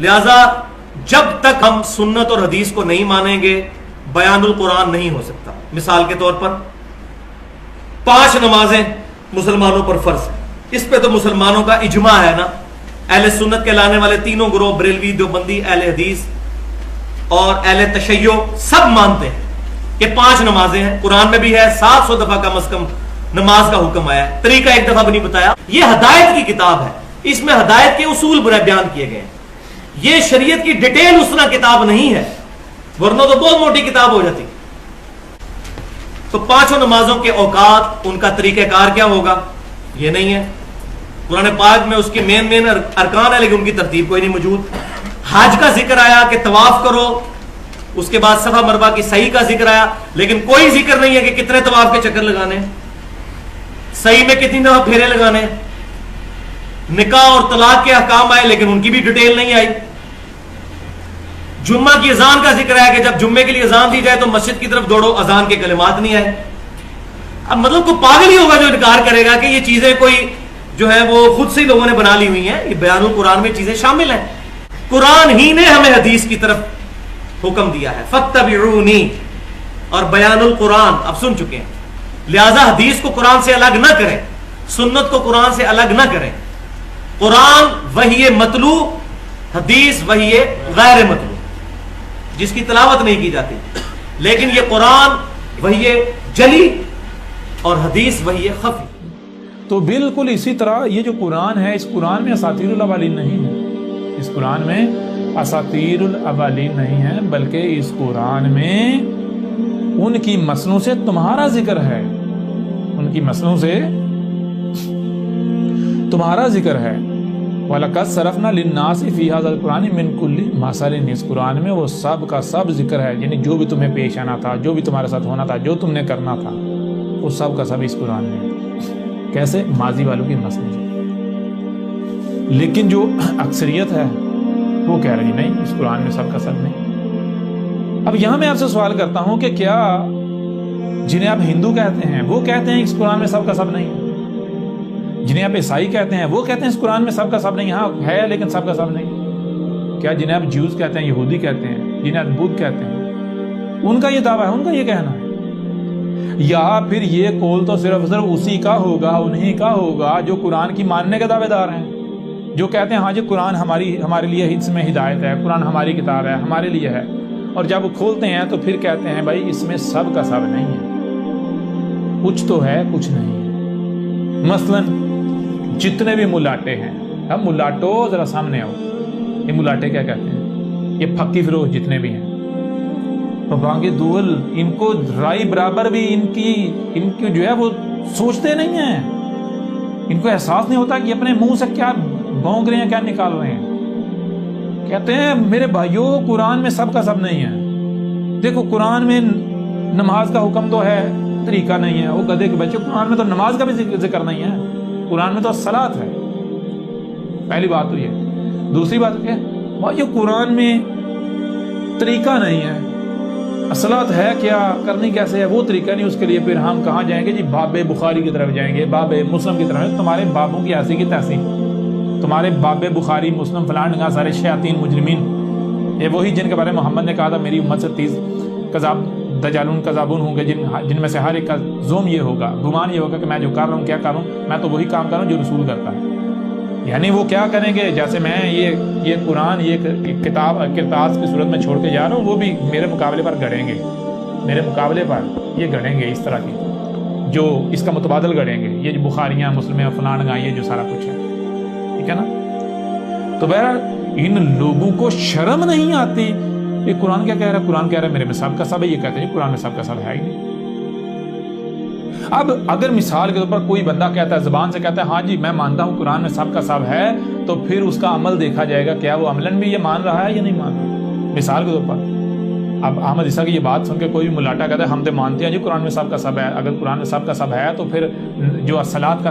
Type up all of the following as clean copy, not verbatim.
لہذا جب تک ہم سنت اور حدیث کو نہیں مانیں گے بیان القرآن نہیں ہو سکتا. مثال کے طور پر 5 نمازیں مسلمانوں پر فرض ہیں. اس پہ تو مسلمانوں کا اجماع ہے نا. اہل سنت کے لانے والے تینوں گروہ بریلوی، دیوبندی، اہل حدیث اور اہل تشیع سب مانتے ہیں کہ 5 نمازیں ہیں. قرآن میں بھی ہے 700 دفعہ کم از کم نماز کا حکم آیا ہے. طریقہ ایک دفعہ بھی نہیں بتایا. یہ ہدایت کی کتاب ہے، اس میں ہدایت کے اصول بیان کیے گئے ہیں. یہ شریعت کی ڈیٹیل اسنا کتاب نہیں ہے، ورنہ تو بہت موٹی کتاب ہو جاتی. تو 5 نمازوں کے اوقات، ان کا طریقہ کار کیا ہوگا یہ نہیں ہے. قرآن پاک میں اس کے مین ارکان ہے لیکن ان کی ترتیب کوئی نہیں موجود. حج کا ذکر آیا کہ طواف کرو، اس کے بعد صفا مروہ کی صحیح کا ذکر آیا لیکن کوئی ذکر نہیں ہے کہ کتنے طواف کے چکر لگانے، صحیح میں کتنی دفعہ پھیرے لگانے. نکاح اور طلاق کے احکام آئے لیکن ان کی بھی ڈیٹیل نہیں آئی. جمعہ کی اذان کا ذکر ہے کہ جب جمعے کے لیے اذان دی جائے تو مسجد کی طرف دوڑو، اذان کے کلمات نہیں آئے. اب مطلب کوئی پاگل ہی ہوگا جو انکار کرے گا کہ یہ چیزیں کوئی جو ہے وہ خود سے لوگوں نے بنا لی ہوئی ہیں. یہ بیان القرآن میں چیزیں شامل ہیں. قرآن ہی نے ہمیں حدیث کی طرف حکم دیا ہے فاتبعونی، اور بیان القرآن اب سن چکے ہیں. لہذا حدیث کو قرآن سے الگ نہ کریں، سنت کو قرآن سے الگ نہ کریں. قرآن وحی مطلوع، حدیث وحی غیر مطلوع جس کی تلاوت نہیں کی جاتی. لیکن یہ قرآن وحی جلی اور حدیث وحی خفی. تو بالکل اسی طرح یہ جو قرآن ہے، اس قرآن میں اساطیر الاولین نہیں ہے. اس قرآن میں اساطیر الاولین نہیں ہے، بلکہ اس قرآن میں ان کی مسلوں سے تمہارا ذکر ہے. ان کی مسلوں سے تمہارا ذکر ہے. وَلَقَدْ صَرَفْنَا لِلنَّاسِ فِي هَذَا الْقُرْآنِ مِنْ كُلِّ مَثَلٍ. اس قرآن میں وہ سب کا سب ذکر ہے، یعنی جو بھی تمہیں پیش آنا تھا، جو بھی تمہارے ساتھ ہونا تھا، جو تم نے کرنا تھا، وہ سب کا سب اس قرآن میں. کیسے؟ ماضی والوں کی مسلوں سے. لیکن جو اکثریت ہے وہ کہہ رہی نہیں، اس قرآن میں سب کا سب نہیں. اب یہاں میں آپ سے سوال کرتا ہوں کہ کیا جنہیں آپ ہندو کہتے ہیں وہ کہتے ہیں اس قرآن میں سب کا سب نہیں؟ جنہیں آپ عیسائی کہتے ہیں وہ کہتے ہیں اس قرآن میں سب کا سب نہیں؟ ہاں ہے لیکن سب کا سب نہیں. کیا جنہیں آپ جیوز کہتے ہیں، یہودی کہتے ہیں، جنہیں آپ بدھ کہتے ہیں، ان کا یہ دعویٰ ہے، ان کا یہ کہنا ہے؟ یا پھر یہ قول تو صرف اسی کا ہوگا، انہی کا ہوگا جو قرآن کی ماننے کے دعوے دار ہیں، جو کہتے ہیں ہاں جی قرآن ہمارے لیے اس میں ہدایت ہے، قرآن ہماری کتاب ہے، ہمارے لیے ہے، اور جب وہ کھولتے ہیں تو پھر کہتے ہیں بھائی اس میں سب کا سب نہیں ہے، کچھ تو ہے کچھ نہیں ہے. مثلاً جتنے بھی ملاٹے ہیں، اب ملاٹو ذرا سامنے آؤ، یہ ملاٹے کیا کہتے ہیں؟ یہ پھکی فروش جتنے بھی ہیں، بانگی دول، ان کو رائے برابر بھی ان کی جو ہے وہ سوچتے نہیں ہیں. ان کو احساس نہیں ہوتا کہ اپنے منہ سے کیا بونک رہے ہیں، کیا نکال رہے ہیں. کہتے ہیں میرے بھائیوں قرآن میں سب کا سب نہیں ہے. دیکھو قرآن میں نماز کا حکم تو ہے، طریقہ نہیں ہے. وہ گدھے کے بچے، قرآن میں تو نماز کا بھی ذکر نہیں ہے، قرآن میں تو صلاۃ ہے. پہلی بات تو یہ. دوسری بات کیا ہے؟ قرآن میں طریقہ نہیں ہے. صلاۃ ہے کیا، کرنی کیسے ہے، وہ طریقہ نہیں. اس کے لیے پھر ہم کہاں جائیں گے جی؟ باب بخاری کی طرف جائیں گے، باب مسلم کی طرف. تمہارے بابوں کی ایسی کی تیسی، تمہارے باب بخاری مسلم فلان ڈنگا سارے شیاطین مجرمین، یہ وہی جن کے بارے میں محمد نے کہا تھا میری امت سے 30 دجالون کذابون ہوں گے، جن میں سے ہر ایک کا زوم یہ ہوگا، گمان یہ ہوگا کہ میں جو کر رہا ہوں کیا کر رہا ہوں، میں تو وہی کام کر رہا ہوں جو رسول کرتا ہے. یعنی وہ کیا کریں گے؟ جیسے میں یہ قرآن یہ کتاب کرتاس کی صورت میں چھوڑ کے جا رہا ہوں، وہ بھی میرے مقابلے پر گڑیں گے، میرے مقابلے پر یہ گڑیں گے اس طرح کی، جو اس کا متبادل گڑیں گے. یہ جو بخاریاں مسلمیں فلانگاں یہ جو سارا کچھ ہے، ٹھیک ہے نا. تو بہرحال ان لوگوں کو شرم نہیں آتی. یہ قرآن کیا کہہ رہا ہے؟ قرآن کہہ رہا ہے میرے میں سب کا سب ہے. یہ کہتے ہیں قرآن میں سب کا سب ہے ہی نہیں. اب اگر مثال کے طور پر کوئی بندہ کہتا ہے، زبان سے کہتا ہے ہاں جی میں مانتا ہوں قرآن میں سب کا سب ہے، تو پھر اس کا عمل دیکھا جائے گا کیا وہ عملاً بھی یہ مان رہا ہے یا نہیں مان رہا. مثال کے طور پر اب احمد عیسیٰ کی یہ بات سن کے کوئی بھی ملاٹا کہتا ہے ہم تو مانتے ہیں جی قرآن میں سب کا سب ہے. اگر قرآن میں سب کا سب ہے تو پھر جو الصلاۃ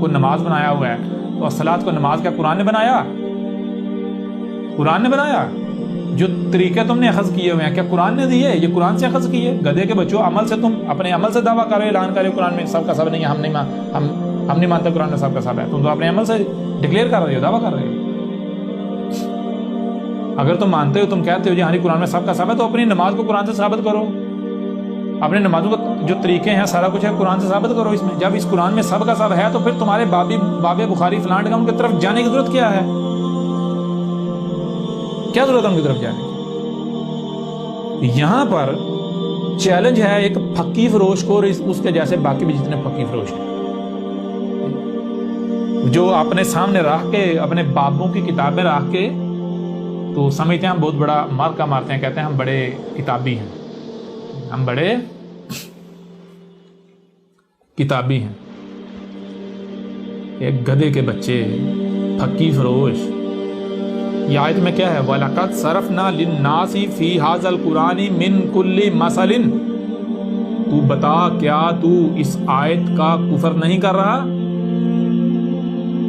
کو نماز بنایا ہوا ہے، تو الصلاۃ کو نماز کیا قرآن نے بنایا؟ قرآن نے بنایا. جو طریقے تم نے اخذ کیے ہوئے ہیں کیا قرآن نے دیے؟ یہ قرآن سے اخذ کیے. گدھے کے بچوں، عمل سے تم اپنے عمل سے دعویٰ کرو، اعلان کرو قرآن میں سب کا سب نہیں ہے، ہم نہیں مانتے قرآن میں سب کا سب ہے. تم تو اپنے عمل سے ڈکلیئر کر رہے ہو، دعویٰ کر رہے ہو. اگر تم مانتے ہو، تم کہتے ہو جی ہاں قرآن میں سب کا سب ہے، تو اپنی نماز کو قرآن سے ثابت کرو، اپنے نمازوں کا جو طریقے ہیں سارا کچھ ہے قرآن سے ثابت کرو اس میں۔ جب اس قرآن میں سب کا سب ہے تو پھر تمہارے باب بخاری فلان ڈگم کی طرف جانے کی ضرورت کیا ہے؟ کیا ضرورت ہے ان کی طرف جانے کی؟ یہاں پر چیلنج ہے ایک پھکی فروش کو اور اس کے جیسے باقی بھی جتنے پھکی فروش ہیں، جو اپنے سامنے رکھ کے اپنے بابوں کی کتابیں رکھ کے تو سمجھتے ہیں ہم بہت بڑا مارکا مارتے ہیں، کہتے ہیں ہم بڑے کتابی ہیں، ہم بڑے کتابی ہیں۔ ایک گدھے کے بچے، پھکی فروش۔ یہ آیت میں کیا ہے؟ وَلَقَدْ صَرَفْنَا لِلنَّاسِ فِي هَذَا الْقُرْآنِ مِنْ كُلِّ مَثَلٍ۔ تو بتا کیا تو اس آیت کا کفر نہیں کر رہا؟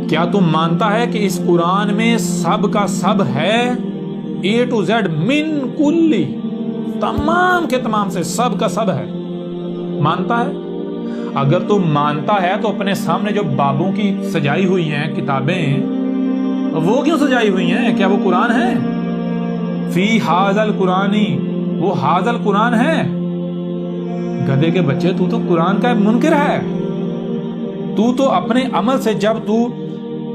کیا تم مانتا ہے کہ اس قرآن میں سب کا سب ہے، A to Z، من کلی، تمام کے تمام سے سب کا سب ہے؟ مانتا ہے؟ اگر تم مانتا ہے تو اپنے سامنے جو بابوں کی سجائی ہوئی ہیں کتابیں، وہ کیوں سجائی ہوئی ہیں؟ کیا وہ قرآن ہے؟ فی ھذا القرآن، وہ ھذا القرآن ہے؟ گدھے کے بچے، تو قرآن کا منکر ہے۔ تو اپنے عمل سے، جب تو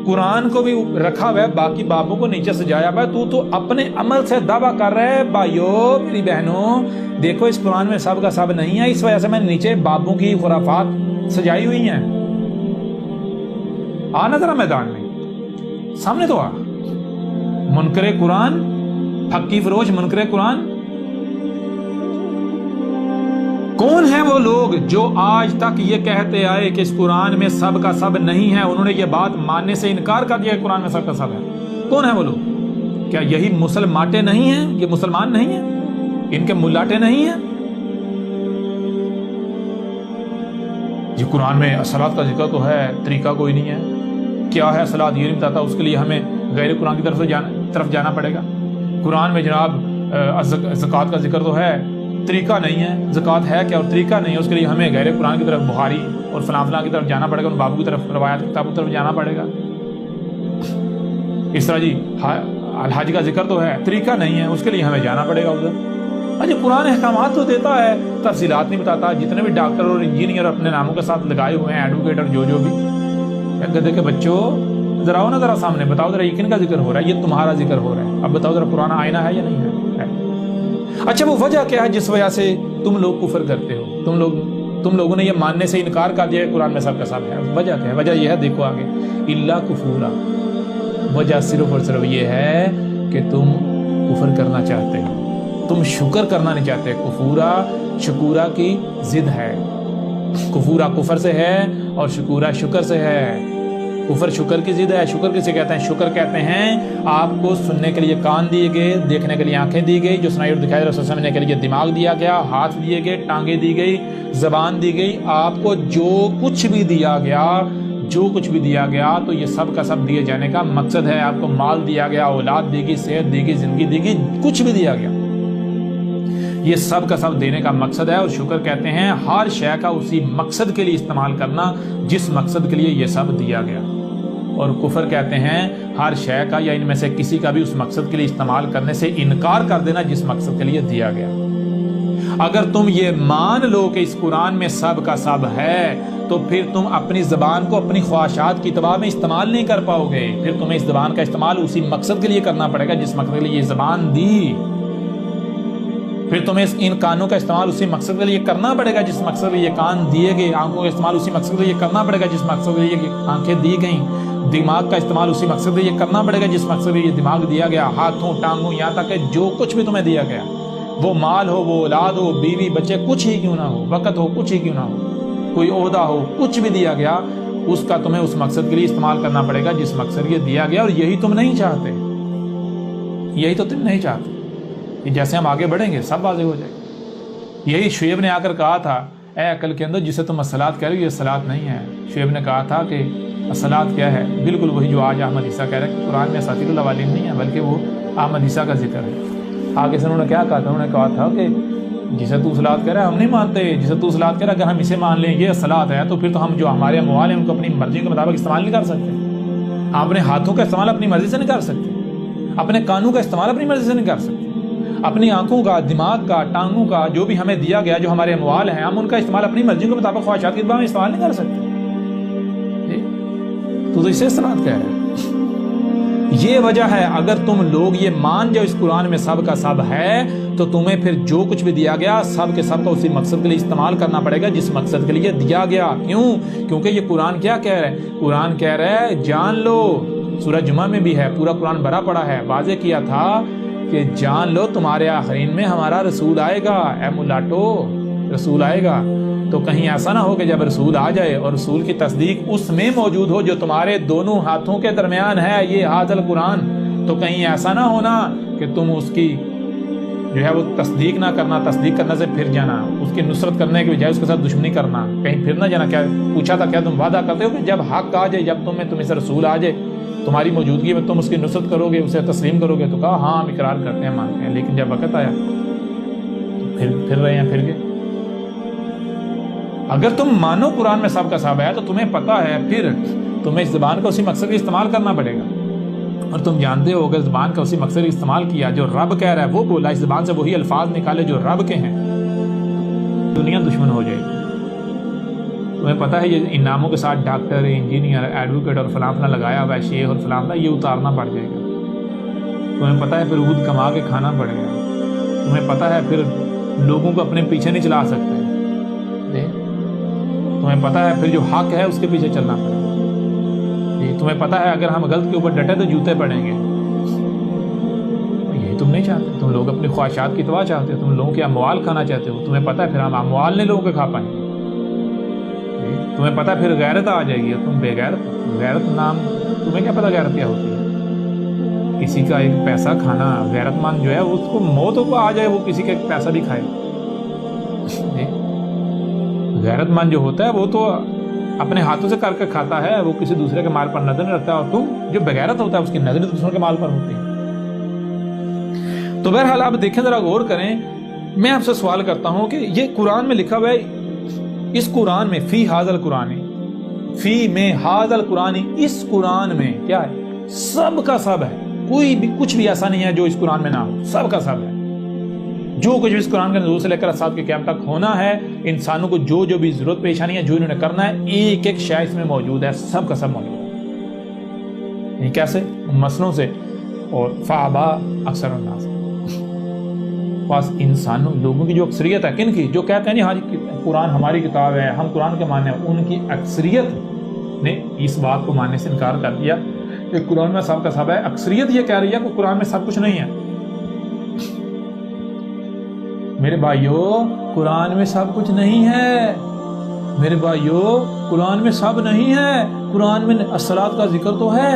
قرآن کو بھی رکھا ہوا ہے، باقی بابوں کو نیچے سجایا ہوا ہے، تو اپنے عمل سے دعویٰ کر رہے بھائیو میری بہنوں، دیکھو اس قرآن میں سب کا سب نہیں ہے، اس وجہ سے میں نے نیچے بابوں کی خرافات سجائی ہوئی ہیں۔ آنا ذرا میدان میں، سامنے تو آ۔ منکر قرآن، پھکی فروش منکر قرآن۔ کون ہیں وہ لوگ جو آج تک یہ کہتے آئے کہ اس قرآن میں سب کا سب نہیں ہے، انہوں نے یہ بات ماننے سے انکار کر دیا کہ قرآن میں سب کا سب ہے؟ کون ہیں وہ لوگ؟ کیا یہی مسلماٹے نہیں ہیں؟ یہ مسلمان نہیں ہیں؟ ان کے ملاٹے نہیں ہیں؟ یہ قرآن میں صلاۃ کا ذکر تو ہے، طریقہ کوئی نہیں ہے۔ کیا ہے صلاۃ؟ یہ نہیں بتاتا، اس کے لیے ہمیں غیر قرآن کی طرف جانا پڑے گا۔ قرآن میں جناب زکوٰۃ کا ذکر تو ہے، طریقہ نہیں ہے۔ زکوٰۃ ہے کیا اور طریقہ نہیں ہے، اس کے لیے ہمیں غیر قرآن کی طرف، بخاری اور فلاں فلاں کی طرف جانا پڑے گا، ان بابوں کی طرف، روایات کی کتابوں کی طرف جانا پڑے گا۔ اس طرح جی الحج کا ذکر تو ہے، طریقہ نہیں ہے، اس کے لیے ہمیں جانا پڑے گا ادھر۔ اچھا قرآن احکامات تو دیتا ہے، تفصیلات نہیں بتاتا۔ جتنے بھی ڈاکٹر اور انجینئر اپنے ناموں کے ساتھ لگائے ہوئے ہیں، ایڈوکیٹر جو بھی، گدھے کے بچوں ذرا آؤ نا، ذرا سامنے بتاؤ ذرا، یہ کن کا ذکر ہو رہا ہے؟ یہ تمہارا ذکر ہو رہا ہے، اب بتاؤ ذرا قرآن آئینہ ہے یا نہیں ہے؟ اچھا وہ وجہ کیا ہے جس وجہ سے تم لوگ کفر کرتے ہو؟ تم لوگوں نے یہ ماننے سے انکار کر دیا کہ قرآن میں سب کا سب ہے۔ وجہ کیا ہے؟ وجہ یہ ہے، دیکھو آگے، الا کفورا، وجہ صرف اور صرف یہ ہے کہ تم کفر کرنا چاہتے ہو، تم شکر کرنا نہیں چاہتے۔ کفورا شکورا کی ضد ہے، کفورا کفر سے ہے اور شکورا شکر سے ہے۔ کفر شکر کی ضد ہے۔ شکر کسے کہتے ہیں؟ شکر کہتے ہیں آپ کو سننے کے لیے کان دیے گئے، دیکھنے کے لیے آنکھیں دی گئی، جو سنائی اور دکھائی اور سمجھنے کے لیے دماغ دیا گیا، ہاتھ دیے گئے، ٹانگیں دی گئی، زبان دی گئی۔ آپ کو جو کچھ بھی دیا گیا تو یہ سب کا سب دیے جانے کا مقصد ہے۔ آپ کو مال دیا گیا، اولاد دی گئی، صحت دی گئی، زندگی دی گئی، کچھ بھی دیا گیا، یہ سب کا سب دینے کا مقصد ہے۔ اور شکر کہتے ہیں ہر شے کا اسی مقصد کے لیے استعمال کرنا جس مقصد کے لیے یہ سب دیا گیا۔ اور کفر کہتے ہیں ہر شے کا یا ان میں سے کسی کا بھی اس مقصد کے لیے استعمال کرنے سے انکار کر دینا جس مقصد کے لیے دیا گیا۔ اگر تم یہ مان لو کہ اس قرآن میں سب کا سب ہے تو پھر تم اپنی زبان کو اپنی خواہشات کی اتباع میں استعمال نہیں کر پاؤ گے۔ پھر تمہیں اس زبان کا استعمال اسی مقصد کے لیے کرنا پڑے گا جس مقصد کے لیے یہ زبان دی۔ پھر تمہیں ان کانوں کا استعمال اسی مقصد کے لیے کرنا پڑے گا جس مقصد کے لیے یہ کان دیے گئے۔ آنکھوں کا استعمال اسی مقصد کے لیے کرنا پڑے گا جس مقصد کے لیے یہ آنکھیں دی گئیں۔ دماغ کا استعمال اسی مقصد کے لیے کرنا پڑے گا جس مقصد کے لیے یہ دماغ دیا گیا۔ ہاتھوں، ٹانگوں، یہاں تک کہ جو کچھ بھی تمہیں دیا گیا، وہ مال ہو، وہ اولاد ہو، بیوی بچے، کچھ ہی کیوں نہ ہو، وقت ہو، کچھ ہی کیوں نہ ہو، کوئی عہدہ ہو، کچھ بھی دیا گیا، اس کا تمہیں اس مقصد کے لیے استعمال کرنا پڑے گا جس مقصد کے لیے دیا گیا۔ اور یہی تم نہیں چاہتے، یہی تو تم نہیں چاہتے۔ جیسے ہم آگے بڑھیں گے سب واضح ہو جائے گا۔ یہی شعیب نے آ کر کہا تھا، اے عقل کے اندر جسے تم الصلاۃ کہہ رہے ہو یہ صلاۃ نہیں ہے۔ شعیب نے کہا تھا کہ الصلاۃ کیا ہے؟ بالکل وہی جو آج احمد عیسیٰ کہہ رہے ہیں کہ قرآن میں اساطیر الاولین نہیں ہے بلکہ وہ احمد عیسیٰ کا ذکر ہے۔ آگے سے انہوں نے کیا کہا تھا؟ انہوں نے کہا تھا کہ جسے تو صلاۃ کہہ رہا ہے ہم نہیں مانتے، جسے تو صلاۃ کہہ رہا ہے اگر ہم اسے مان لیں یہ صلاۃ ہے تو پھر تو ہم جو ہمارے اموال ہیں ان کو اپنی مرضی کے مطابق استعمال نہیں کر سکتے، ہم اپنے ہاتھوں کا استعمال اپنی مرضی سے نہیں کر سکتے، اپنے کانوں کا استعمال اپنی مرضی سے نہیں کر سکتے، اپنی آنکھوں کا، دماغ کا، ٹانگوں کا، جو بھی ہمیں دیا گیا، جو ہمارے اموال ہیں، ہم ان کا استعمال اپنی مرضی کے مطابق خواہشات کے اتباع میں استعمال نہیں کر سکتے. تو اسے استعمال کہہ رہے ہیں. یہ وجہ ہے اگر تم لوگ یہ مان جاؤ اس قرآن میں سب کا سب ہے تو تمہیں پھر جو کچھ بھی دیا گیا سب کے سب کا اسی مقصد کے لیے استعمال کرنا پڑے گا جس مقصد کے لیے دیا گیا. کیوں؟ کیونکہ یہ قرآن کیا کہہ رہا ہے؟ قرآن کہہ رہا ہے جان لو، سورہ جمعہ میں بھی ہے، پورا قرآن بھرا پڑا ہے، واضح کیا تھا کہ جان لو تمہارے آخرین میں ہمارا رسول آئے گا. اے ملاٹو، رسول آئے گا تو کہیں ایسا نہ ہو کہ جب رسول آ جائے اور رسول کی تصدیق اس میں موجود ہو جو تمہارے دونوں ہاتھوں کے درمیان ہے، یہ حاضر قرآن، تو کہیں ایسا نہ ہونا کہ تم اس کی جو ہے وہ تصدیق نہ کرنا، تصدیق کرنے سے پھر جانا، اس کی نصرت کرنے کے بجائے اس کے ساتھ دشمنی کرنا، کہیں پھر نہ جانا. کیا پوچھا تھا، کیا تم وعدہ کرتے ہو کہ جب حق آ جائے، جب تم سے رسول آ جائے، تمہاری موجودگی میں تم اس کی نصرت کرو گے، اسے تسلیم کرو گے؟ تو کہا ہاں ہم اقرار کرتے ہیں، مانتے ہیں. لیکن جب وقت آیا تو پھر رہے ہیں، پھر گئے. اگر تم مانو قرآن میں سب کا سب ہے تو تمہیں پتا ہے پھر تمہیں اس زبان کا اسی مقصد کے استعمال کرنا پڑے گا. اور تم جانتے ہو اگر زبان کا اسی مقصد استعمال کیا جو رب کہہ رہا ہے وہ بولا، اس زبان سے وہی الفاظ نکالے جو رب کے ہیں، دنیا دشمن ہو جائے گی. تمہیں پتا ہے یہ انعاموں کے ساتھ ڈاکٹر، انجینئر، ایڈوکیٹ اور فلاں فلاں لگایا ہوا ہے، شیخ اور فلاں فلاں، یہ اتارنا پڑ جائے گا. تمہیں پتا ہے پھر عود کما کے کھانا پڑے گا. تمہیں پتا ہے پھر لوگوں کو اپنے پیچھے نہیں چلا سکتے. تمہیں پتا ہے پھر جو حق ہے اس کے پیچھے چلنا پڑے گا. تمہیں پتا ہے اگر ہم غلط کے اوپر ڈٹے تو جوتے پڑیں گے. یہی تم نہیں چاہتے. تم لوگ اپنی خواہشات کی اتباع چاہتے ہو، تم لوگوں کے اموال کھانا چاہتے ہو. تمہیں پتا ہے پھر ہم اموال نہیں لوگوں کے کھا پائیں گے. تمہیں پتا ہے پھر غیرت آ جائے گی. تم بے غیرت. غیرت نام تمہیں کیا پتا غیرت کیا ہوتی ہے؟ کسی کا ایک پیسہ کھانا. غیرت مند جو ہے اس کو موت کو آ جائے وہ کسی کا ایک پیسہ بھی کھائے. غیرت مند جو ہوتا ہے وہ تو اپنے ہاتھوں سے کر کے کھاتا ہے، وہ کسی دوسرے کے مال پر نظر نہیں رکھتا. اور تم جو بغیرت ہوتا ہے اس کی نظر دوسروں کے مال پر ہوتی ہے. تو بہرحال آپ دیکھیں، ذرا غور کریں. میں آپ سے سوال کرتا ہوں کہ یہ قرآن میں لکھا ہوا ہے، اس قرآن میں فی حاذا القرآن، فی میں حاذا القرآن، اس قرآن میں کیا ہے؟ سب کا سب ہے. کوئی بھی کچھ بھی ایسا نہیں ہے جو اس قرآن میں نہ ہو. سب کا سب ہے. جو کچھ بھی اس قرآن کے نزول سے لے کر اسات کے قیامت تک ہونا ہے، انسانوں کو جو جو بھی ضرورت پیشانی ہے، جو انہوں نے کرنا ہے، ایک ایک شے اس میں موجود ہے. سب کا سب موجود ہے. یہ کیسے؟ مسئلوں سے. اور فابا اکثر الناس، بس انسانوں لوگوں کی جو اکثریت ہے، کن کی؟ جو کہتے ہیں نہیں ہاں جی قرآن ہماری کتاب ہے، ہم قرآن کے ماننے ہیں، ان کی اکثریت نے اس بات کو ماننے سے انکار کر دیا کہ قرآن میں سب کا سب ہے. اکثریت یہ کہہ رہی ہے کہ قرآن میں سب کچھ نہیں ہے. میرے بھائیو، قرآن میں سب کچھ نہیں ہے. میرے بھائیو، قرآن میں سب نہیں ہے. قرآن میں الصلاۃ کا ذکر تو ہے،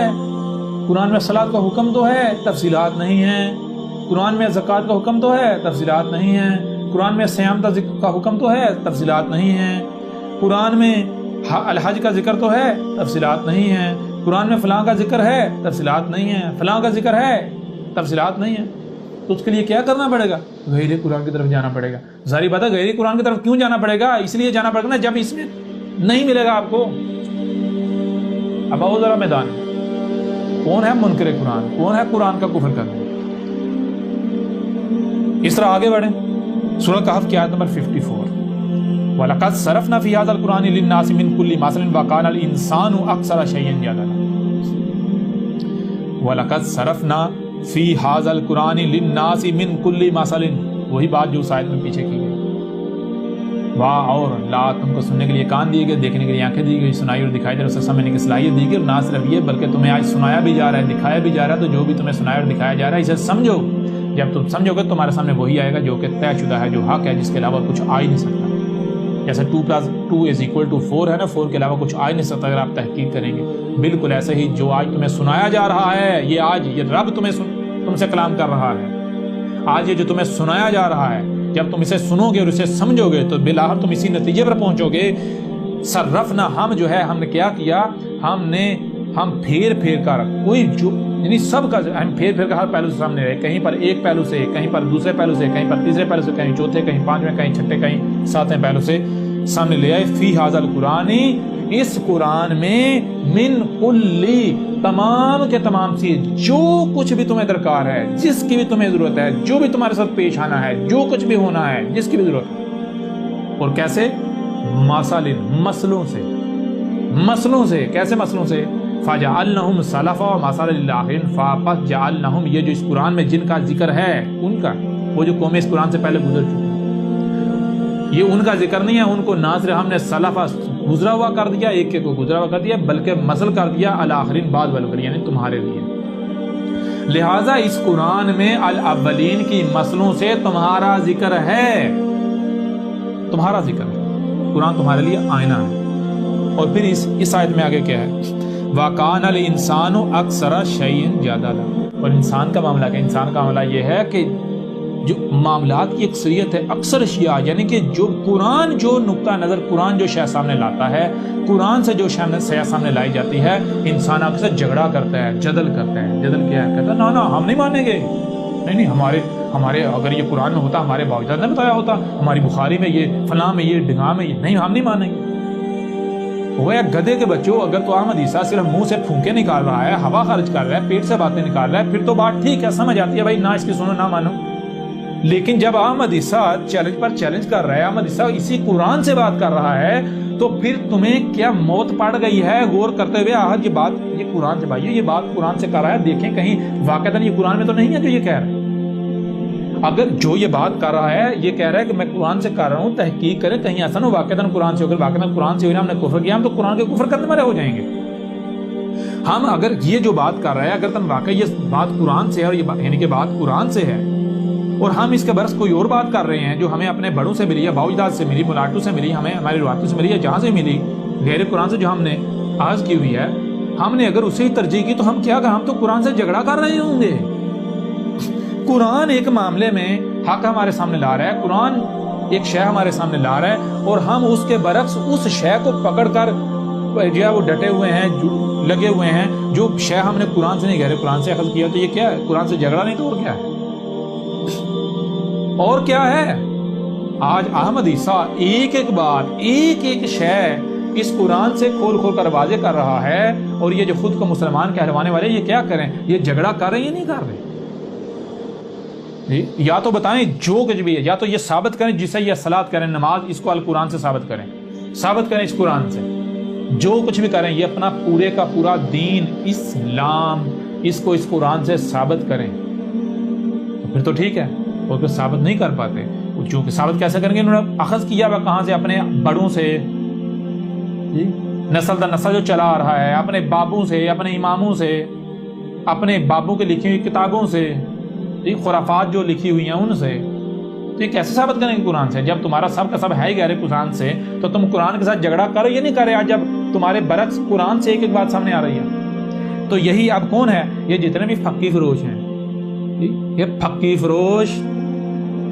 قرآن میں الصلاۃ کا حکم تو ہے، تفصیلات نہیں ہیں. قرآن میں زکوٰۃ کا حکم تو ہے، تفصیلات نہیں ہیں. قرآن میں صیام کا حکم تو ہے، تفصیلات نہیں ہیں. قرآن میں الحج کا ذکر تو ہے، تفصیلات نہیں ہیں. قرآن میں فلاں کا ذکر ہے، تفصیلات نہیں ہیں. فلاں کا ذکر ہے، تفصیلات نہیں ہیں. تو اس کے لیے کیا کرنا پڑے گا؟ غیر قرآن کی طرف جانا پڑے گا. ظاہری بات ہے غیر قرآن کی طرف کیوں جانا پڑے گا؟ اس لیے جانا پڑے گا نا جب اس میں نہیں ملے گا آپ کو. اب آؤ ذرا میدان. کون ہے منکر قرآن؟ کون ہے قرآن کا کفر کرنے؟ اس طرح آگے بڑھیں. سورہ کہف کی آیت نمبر 54، وَلَقَدْ صَرَفْنَا فِي هَذَا الْقُرْآنِ لِلنَّاسِ مِنْ كُلِّ مَثَلٍ وَكَانَ الْإِنسَانُ أَكْثَرَ شَيْءٍ جَدَلًا. وَلَقَدْ صَرَفْنَا فِي هَذَا الْقُرْآنِ لِلنَّاسِ مِنْ كُلِّ مَثَلٍ، وہی بات جو اس آیت میں پیچھے کی گئی. واہ اور لا، تم کو سننے کے لیے کان دیے گئے، دیکھنے کے لیے آنکھیں دی گئی، سنائی اور دکھائی دے رہا، اسے سمجھنے کی صلاحیت دی گئی. اور نہ صرف یہ بلکہ تمہیں آج سنایا بھی جا رہا ہے، دکھایا بھی جا رہا ہے. تو جو بھی تمہیں سنایا اور دکھایا جا رہا ہے اسے سمجھو. جب تم سمجھو گے تمہارے سامنے وہی آئے گا جو کہ طے شدہ ہے، جو حق ہے، جس کے علاوہ کچھ آ ہی نہیں سکتا. جیسے 2+2=4 ہے نا، 4 کے علاوہ کچھ آ ہی نہیں سکتا اگر آپ تحقیق کریں گے. بالکل ایسے ہی جو آج تمہیں سنایا جا رہا ہے، یہ آج یہ رب تم سے کلام کر رہا ہے. آج یہ جو تمہیں سنایا جا رہا ہے، جب تم اسے سنو گے اور اسے سمجھو گے تو بالآخر تم اسی نتیجے پر پہنچو گے. صرفنا، ہم جو ہے ہم نے کیا کیا، ہم پھیر کر کوئی جو یعنی سب کا ہم پھیر کر ہر پہلو سے سامنے رہے. کہیں پر ایک پہلو سے، کہیں پر دوسرے پہلو سے، کہیں پر تیسرے پہلو سے، کہیں چوتھے، کہیں پانچویں، کہیں چھٹے، کہیں ساتویں پہلو سے سامنے لے آئے. فی ھذا القرآن، اس قرآن میں من کلی تمام کے تمام چیز، جو کچھ بھی تمہیں درکار ہے، جس کی بھی تمہیں ضرورت ہے، جو بھی تمہارے ساتھ پیش آنا ہے، جو کچھ بھی ہونا ہے، جس کی بھی ضرورت ہے۔ اور کیسے؟ مثال، مسلوں سے، مسلوں سے۔ کیسے مسلوں سے؟ فَجَعَلْنَهُمْ سَلَفًا وَمَثَلًا لِلْآخِرِينَ، فَجَعَلْنَهُمْ، یہ جو اس قرآن میں جن کا ذکر ہے ان کا، وہ جو قومیں اس قرآن سے پہلے گزر چکی ہیں، یہ ان کا ذکر نہیں ہے، ان کو نہ صرف ہم نے سلفا گزرا ہوا کر دیا، ایک کو گزرا ہوا کر دیا، بلکہ مثل کر دیا الاخرین، بعد والوں کے لیے، یعنی تمہارے لیے۔ لہٰذا اس قرآن میں الاولین کی مثلوں سے تمہارا ذکر ہے، تمہارا ذکر ہے، قرآن تمہارے لیے آئینہ ہے۔ اور پھر اس آیت میں آگے کیا ہے؟ وَكَانَ الْإِنسَانُ أَكْثَرَ شَيْءٍ جَدَلًا، اور انسان کا معاملہ کیا؟ انسان کا معاملہ یہ ہے کہ جو معاملات کی اکثریت ہے، اکثر اشیاء، یعنی کہ جو قرآن، جو نقطہ نظر قرآن جو شے سامنے لاتا ہے، قرآن سے جو شے سامنے لائی جاتی ہے، انسان اکثر جھگڑا کرتا ہے، جدل کرتا ہے۔ جدل کیا ہے؟ کہتا ہے نا ہم نہیں مانیں گے، نہیں ہمارے اگر یہ قرآن میں ہوتا، ہمارے باوجود نے بتایا ہوتا، ہماری بخاری میں یہ، فلاں میں یہ، ڈگاں میں یہ، نہیں ہم نہیں مانیں گے۔ وہ ایک گدھے کے بچوں، اگر تو احمد عیسیٰ صرف منہ سے پھونکے نکال رہا ہے، ہوا خارج کر رہا ہے، پیٹ سے باتیں نکال رہا ہے، پھر تو بات ٹھیک ہے، سمجھ آتی ہے بھائی، نہ اس کی سنو نہ مانو۔ لیکن جب احمد عیسیٰ چیلنج پر چیلنج کر رہا ہے، احمد عیسیٰ اسی قرآن سے بات کر رہا ہے، تو پھر تمہیں کیا موت پڑ گئی ہے غور کرتے ہوئے؟ آج یہ بات، یہ قرآن سے بھائیو، یہ بات قرآن سے کر رہا ہے، دیکھیں کہیں واقعتاً یہ قرآن میں تو نہیں ہے جو یہ کہہ رہا ہے۔ اگر جو یہ بات کر رہا ہے، یہ کہہ رہا ہے کہ میں قرآن سے کر رہا ہوں، تحقیق کریں کہیں ایسا نہ ہو واقعتاً قرآن سے ہو، اگر واقعتاً قرآن سے ہوئی نا ہم نے کفر کیا، ہم تو قرآن کے کفر کرنے والے ہو جائیں گے۔ ہم اگر یہ جو بات کر رہا ہے، اگر تم واقعی یہ بات قرآن سے ہے، اور یہ یعنی کہ بات قرآن سے ہے، اور ہم اس کے برعکس کوئی اور بات کر رہے ہیں جو ہمیں اپنے بڑوں سے ملی، یا باوجداد سے ملی، ملاٹوں سے ملی، ہمیں ہماری روایتوں سے ملی، یا جہاں سے ملی، غیر قرآن سے جو ہم نے آغاز کی ہوئی ہے، ہم نے اگر اسے ہی ترجیح کی، تو ہم کیا، ہم تو قرآن سے جھگڑا کر رہے ہوں گے۔ قرآن ایک معاملے میں حق ہمارے سامنے لا رہا ہے، قرآن ایک شے ہمارے سامنے لا رہا ہے، اور ہم اس کے برعکس اس شے کو پکڑ کر جو ہے وہ ڈٹے ہوئے ہیں، لگے ہوئے ہیں، جو شے ہم نے قرآن سے نہیں، غیر قرآن سے اخذ کیا۔ تو یہ کیا ہے؟ قرآن سے جھگڑا نہیں تو اور کیا ہے؟ اور کیا ہے؟ آج احمد عیسیٰ ایک ایک بات، ایک ایک شے اس قرآن سے کھول کھول کر واضح کر رہا ہے، اور یہ جو خود کو مسلمان کہلوانے والے، یہ کیا کریں؟ یہ جھگڑا کر رہے ہیں یا نہیں کر رہے؟ یا تو بتائیں جو کچھ بھی ہے، یا تو یہ ثابت کریں جسے یہ صلاۃ کریں، نماز، اس کو القرآن سے ثابت کریں، ثابت کریں اس قرآن سے، جو کچھ بھی کریں یہ اپنا پورے کا پورا دین اسلام، اس کو اس قرآن سے ثابت کریں، تو پھر تو ٹھیک ہے۔ اور پھر ثابت نہیں کر پاتے، جو کہ ثابت کیسے کریں گے؟ انہوں نے اخذ کیا وہ کہاں سے؟ اپنے بڑوں سے، نسل در نسل جو چلا آ رہا ہے، اپنے بابوں سے، اپنے اماموں سے، اپنے بابوں کے لکھی ہوئی کتابوں سے، خرافات جو لکھی ہوئی ہیں ان سے۔ تو یہ کیسے ثابت کریں گے قرآن سے؟ جب تمہارا سب کا سب ہے ہی غیر قرآن سے، تو تم قرآن کے ساتھ جھگڑا کرو یا نہیں کرے؟ آج جب تمہارے برعکس قرآن سے ایک ایک بات سامنے آ رہی ہے، تو یہی اب کون ہے؟ یہ جتنے بھی فقی فروش ہیں، یہ فقی فروش،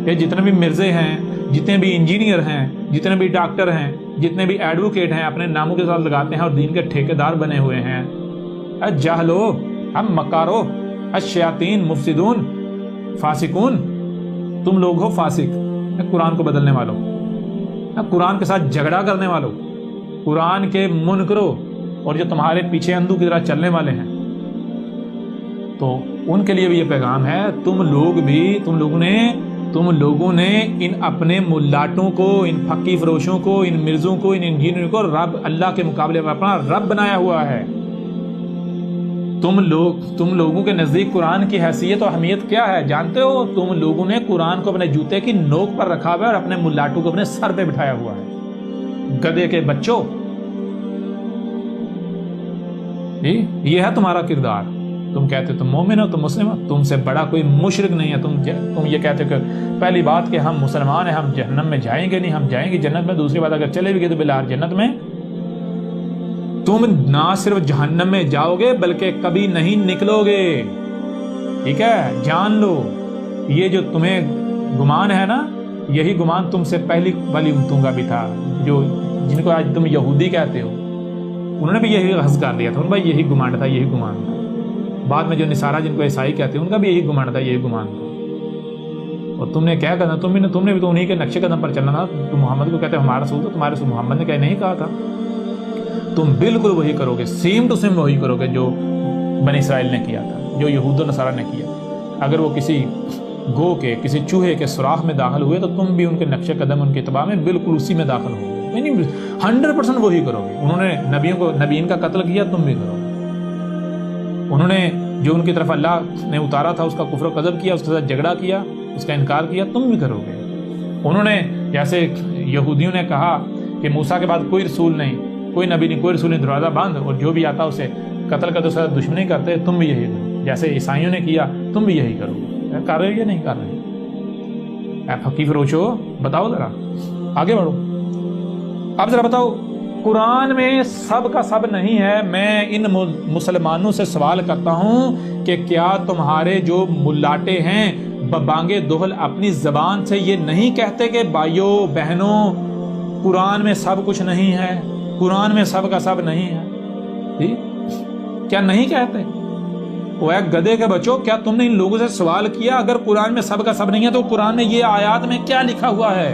یہ جتنے بھی مرزے ہیں، جتنے بھی انجینئر ہیں، جتنے بھی ڈاکٹر ہیں، جتنے بھی ایڈوکیٹ ہیں، اپنے ناموں کے ساتھ لگاتے ہیں اور دین کے ٹھیکیدار بنے ہوئے ہیں۔ جاہلو، ہم مکارو، الشیاطین مفسدون، فاسقون، تم لوگ ہو فاسق، قرآن کو بدلنے والوں، قرآن کے ساتھ جھگڑا کرنے والوں، قرآن کے منکروں، اور جو تمہارے پیچھے اندھو کی طرح چلنے والے ہیں۔ تو ان کے لیے بھی یہ پیغام ہے، تم لوگوں نے ان اپنے ملاٹوں کو، ان پھکی فروشوں کو، ان مرزوں کو، ان انجینئروں کو رب، اللہ کے مقابلے میں اپنا رب بنایا ہوا ہے۔ تم لوگوں کے نزدیک قرآن کی حیثیت و اہمیت کیا ہے جانتے ہو؟ تم لوگوں نے قرآن کو اپنے جوتے کی نوک پر رکھا ہوا ہے، اور اپنے ملاٹوں کو اپنے سر پہ بٹھایا ہوا ہے۔ گدھے کے بچوں، یہ ہے تمہارا کردار۔ تم کہتے ہو تم مومن ہو، تم مسلم ہو، تم سے بڑا کوئی مشرک نہیں ہے۔ تم یہ کہتے ہو کہ پہلی بات کہ ہم مسلمان ہیں، ہم جہنم میں جائیں گے نہیں، ہم جائیں گے جنت میں۔ دوسری بات اگر چلے بھی گئے تو بالآخر جنت میں تم نہ صرف جہنم میں جاؤ گے بلکہ کبھی نہیں نکلو گے، ٹھیک ہے؟ جان لو، یہ جو تمہیں گمان ہے نا، یہی گمان تم سے پہلی والی امتوں کا بھی تھا، جن کو آج تم یہودی کہتے ہو، انہوں نے بھی یہی حس کر دیا تھا، ان کا یہی گمان تھا، یہی گمان تھا۔ بعد میں جو نصارہ جن کو عیسائی کہتے ہیں، ان کا بھی یہی گمان تھا، یہی گمان تھا۔ اور تم نے کیا کرنا؟ تم نے بھی تو انہی کے نقشے قدم پر چلنا تھا۔ تم محمد کو کہتے ہو ہمارا رسول، تو تمہارے رسول محمد نے کہا نہیں کہا تھا۔ تم بالکل وہی کرو گے, سیم ٹو سیم وہی کرو گے جو بنی اسرائیل نے کیا تھا, جو یہود و نصارہ نے کیا. اگر وہ کسی گو کے, کسی چوہے کے سوراخ میں داخل ہوئے تو تم بھی ان کے نقش قدم, ان کے اتباع میں بالکل اسی میں داخل ہو گے, یعنی 100% وہی کرو گے. انہوں نے نبیین کا قتل کیا, تم بھی کرو گے. انہوں نے جو ان کی طرف اللہ نے اتارا تھا اس کا کفر و کذب کیا, اس کے ساتھ جھگڑا کیا, اس کا انکار کیا, تم بھی کرو گے. انہوں نے جیسے یہودیوں نے کہا کہ موسیٰ کے بعد کوئی رسول نہیں, کوئی نبی نہیں, کوئی رسول نہیں, دروازہ بند, اور جو بھی آتا اسے قتل کر دو, اس کے ساتھ دشمنی کرتے, تم بھی یہی کرو. جیسے عیسائیوں نے کیا, تم بھی یہی کرو. کر رہے ہو یا نہیں کر رہے؟ اے پھکی فروشو, بتاؤ ذرا, آگے بڑھو. اب ذرا بتاؤ, قرآن میں سب کا سب نہیں ہے. میں ان مسلمانوں سے سوال کرتا ہوں کہ کیا تمہارے جو ملاٹے ہیں ببانگے دہل اپنی زبان سے یہ نہیں کہتے کہ بھائیو بہنوں قرآن میں سب کچھ نہیں ہے, قرآن میں سب کا سب نہیں ہے؟ کیا نہیں کہتے؟ وہ ایک گدھے کے بچوں, کیا تم نے ان لوگوں سے سوال کیا اگر قرآن میں سب کا سب نہیں ہے تو قرآن میں یہ آیات میں کیا لکھا ہوا ہے؟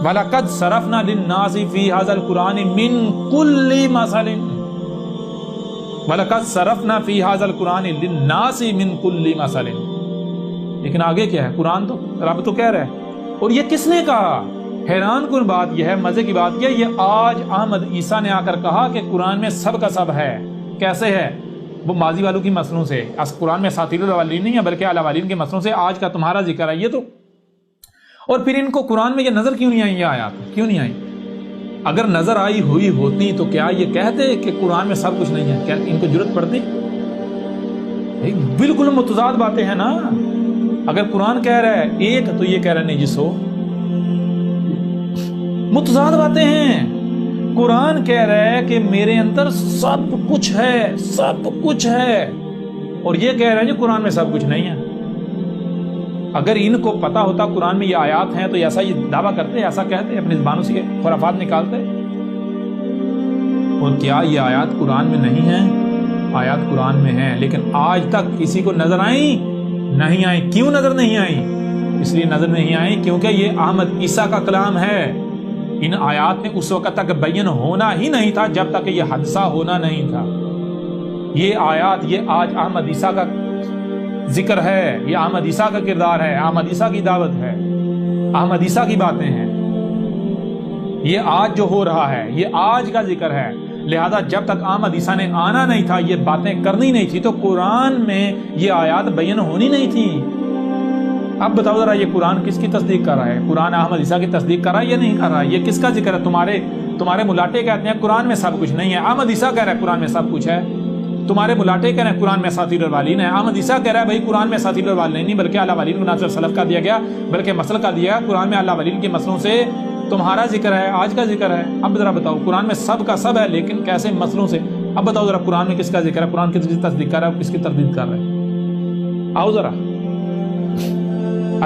وَلَقَدْ صَرَفْنَا لِلنَّاسِ فِي هَذَا الْقُرْآنِ مِنْ كُلِّ مَثَلٍ وَلَقَدْ صَرَفْنَا فِي هَذَا الْقُرْآنِ لِلنَّاسِ مِنْ كُلِّ مَثَلٍ. لیکن آگے کیا ہے؟ قرآن تو رب تو کہہ رہا ہے, اور یہ کس نے کہا؟ حیران کن بات یہ ہے, مزے کی بات یہ, یہ آج احمد عیسیٰ نے آ کر کہا کہ قرآن میں سب کا سب ہے. کیسے ہے؟ وہ ماضی والوں کی مسلوں سے, قرآن میں اساطیر الاولین نہیں ہے بلکہ الاولین کے مسلوں سے آج کا تمہارا ذکر ہے. یہ تو, اور پھر ان کو قرآن میں یہ نظر کیوں نہیں آئی, یہ آیات کیوں نہیں آئی؟ اگر نظر آئی ہوئی ہوتی تو کیا یہ کہتے کہ قرآن میں سب کچھ نہیں ہے؟ کیا ان کو جرت پڑتی؟ بالکل متضاد باتیں ہیں نا. اگر قرآن کہہ رہا ہے ایک تو یہ کہہ رہا ہے نہیں جی سو, متضاد باتیں ہیں. قرآن کہہ رہا ہے کہ میرے اندر سب کچھ ہے, سب کچھ ہے, اور یہ کہہ رہا ہے کہ قرآن میں سب کچھ نہیں ہے. اگر ان کو پتا ہوتا قرآن میں یہ آیات ہیں تو ایسا یہ دعویٰ کرتے, ایسا کہتے, اپنی زبانوں سے خرافات نکالتے. اور کیا یہ آیات قرآن میں نہیں ہیں؟ آیات قرآن میں ہیں, لیکن آج تک کسی کو نظر آئیں نہیں آئیں. کیوں نظر نہیں آئیں؟ اس لیے نظر نہیں آئیں کیونکہ یہ احمد عیسیٰ کا کلام ہے. ان آیات میں اس وقت تک بیان ہونا ہی نہیں تھا جب تک یہ حادثہ ہونا نہیں تھا. یہ آیات, یہ آج احمد عیسیٰ کا ذکر ہے, یہ احمد عیسیٰ کا کردار ہے, احمد عیسیٰ کی دعوت ہے, احمد عیسیٰ کی باتیں ہیں. یہ آج جو ہو رہا ہے یہ آج کا ذکر ہے. لہذا جب تک احمد عیسیٰ نے آنا نہیں تھا, یہ باتیں کرنی نہیں تھی, تو قرآن میں یہ آیات بیان ہونی نہیں تھی. اب بتاؤ ذرا, یہ قرآن کس کی تصدیق کر رہا ہے؟ قرآن احمد عیسیٰ کی تصدیق کر رہا ہے یا نہیں کر رہا ہے؟ یہ کس کا ذکر ہے؟ تمہارے ملاٹے کہتے ہیں قرآن میں سب کچھ نہیں ہے, احمد عیسیٰ کہہ رہا ہے قرآن میں سب کچھ ہے. تمہارے ملاٹے کہہ رہے ہیں قرآن میں اساطیر الاولین ہے, احمد عیسیٰ کہہ رہا ہے بھائی قرآن میں اساطیر الاولین نہیں بلکہ الاولین کو نہ صرف سلف کا دیا گیا بلکہ مسل کا دیا گیا. قرآن میں الاولین کے مسلوں سے تمہارا ذکر ہے, آج کا ذکر ہے. اب ذرا بتاؤ, قرآن میں سب کا سب ہے لیکن کیسے مسلوں سے؟ اب بتاؤ ذرا, قرآن میں کس کا ذکر ہے؟ قرآن کس کی تصدیق کر رہا ہے, کس کی تردید کر رہا ہے؟ آؤ ذرا.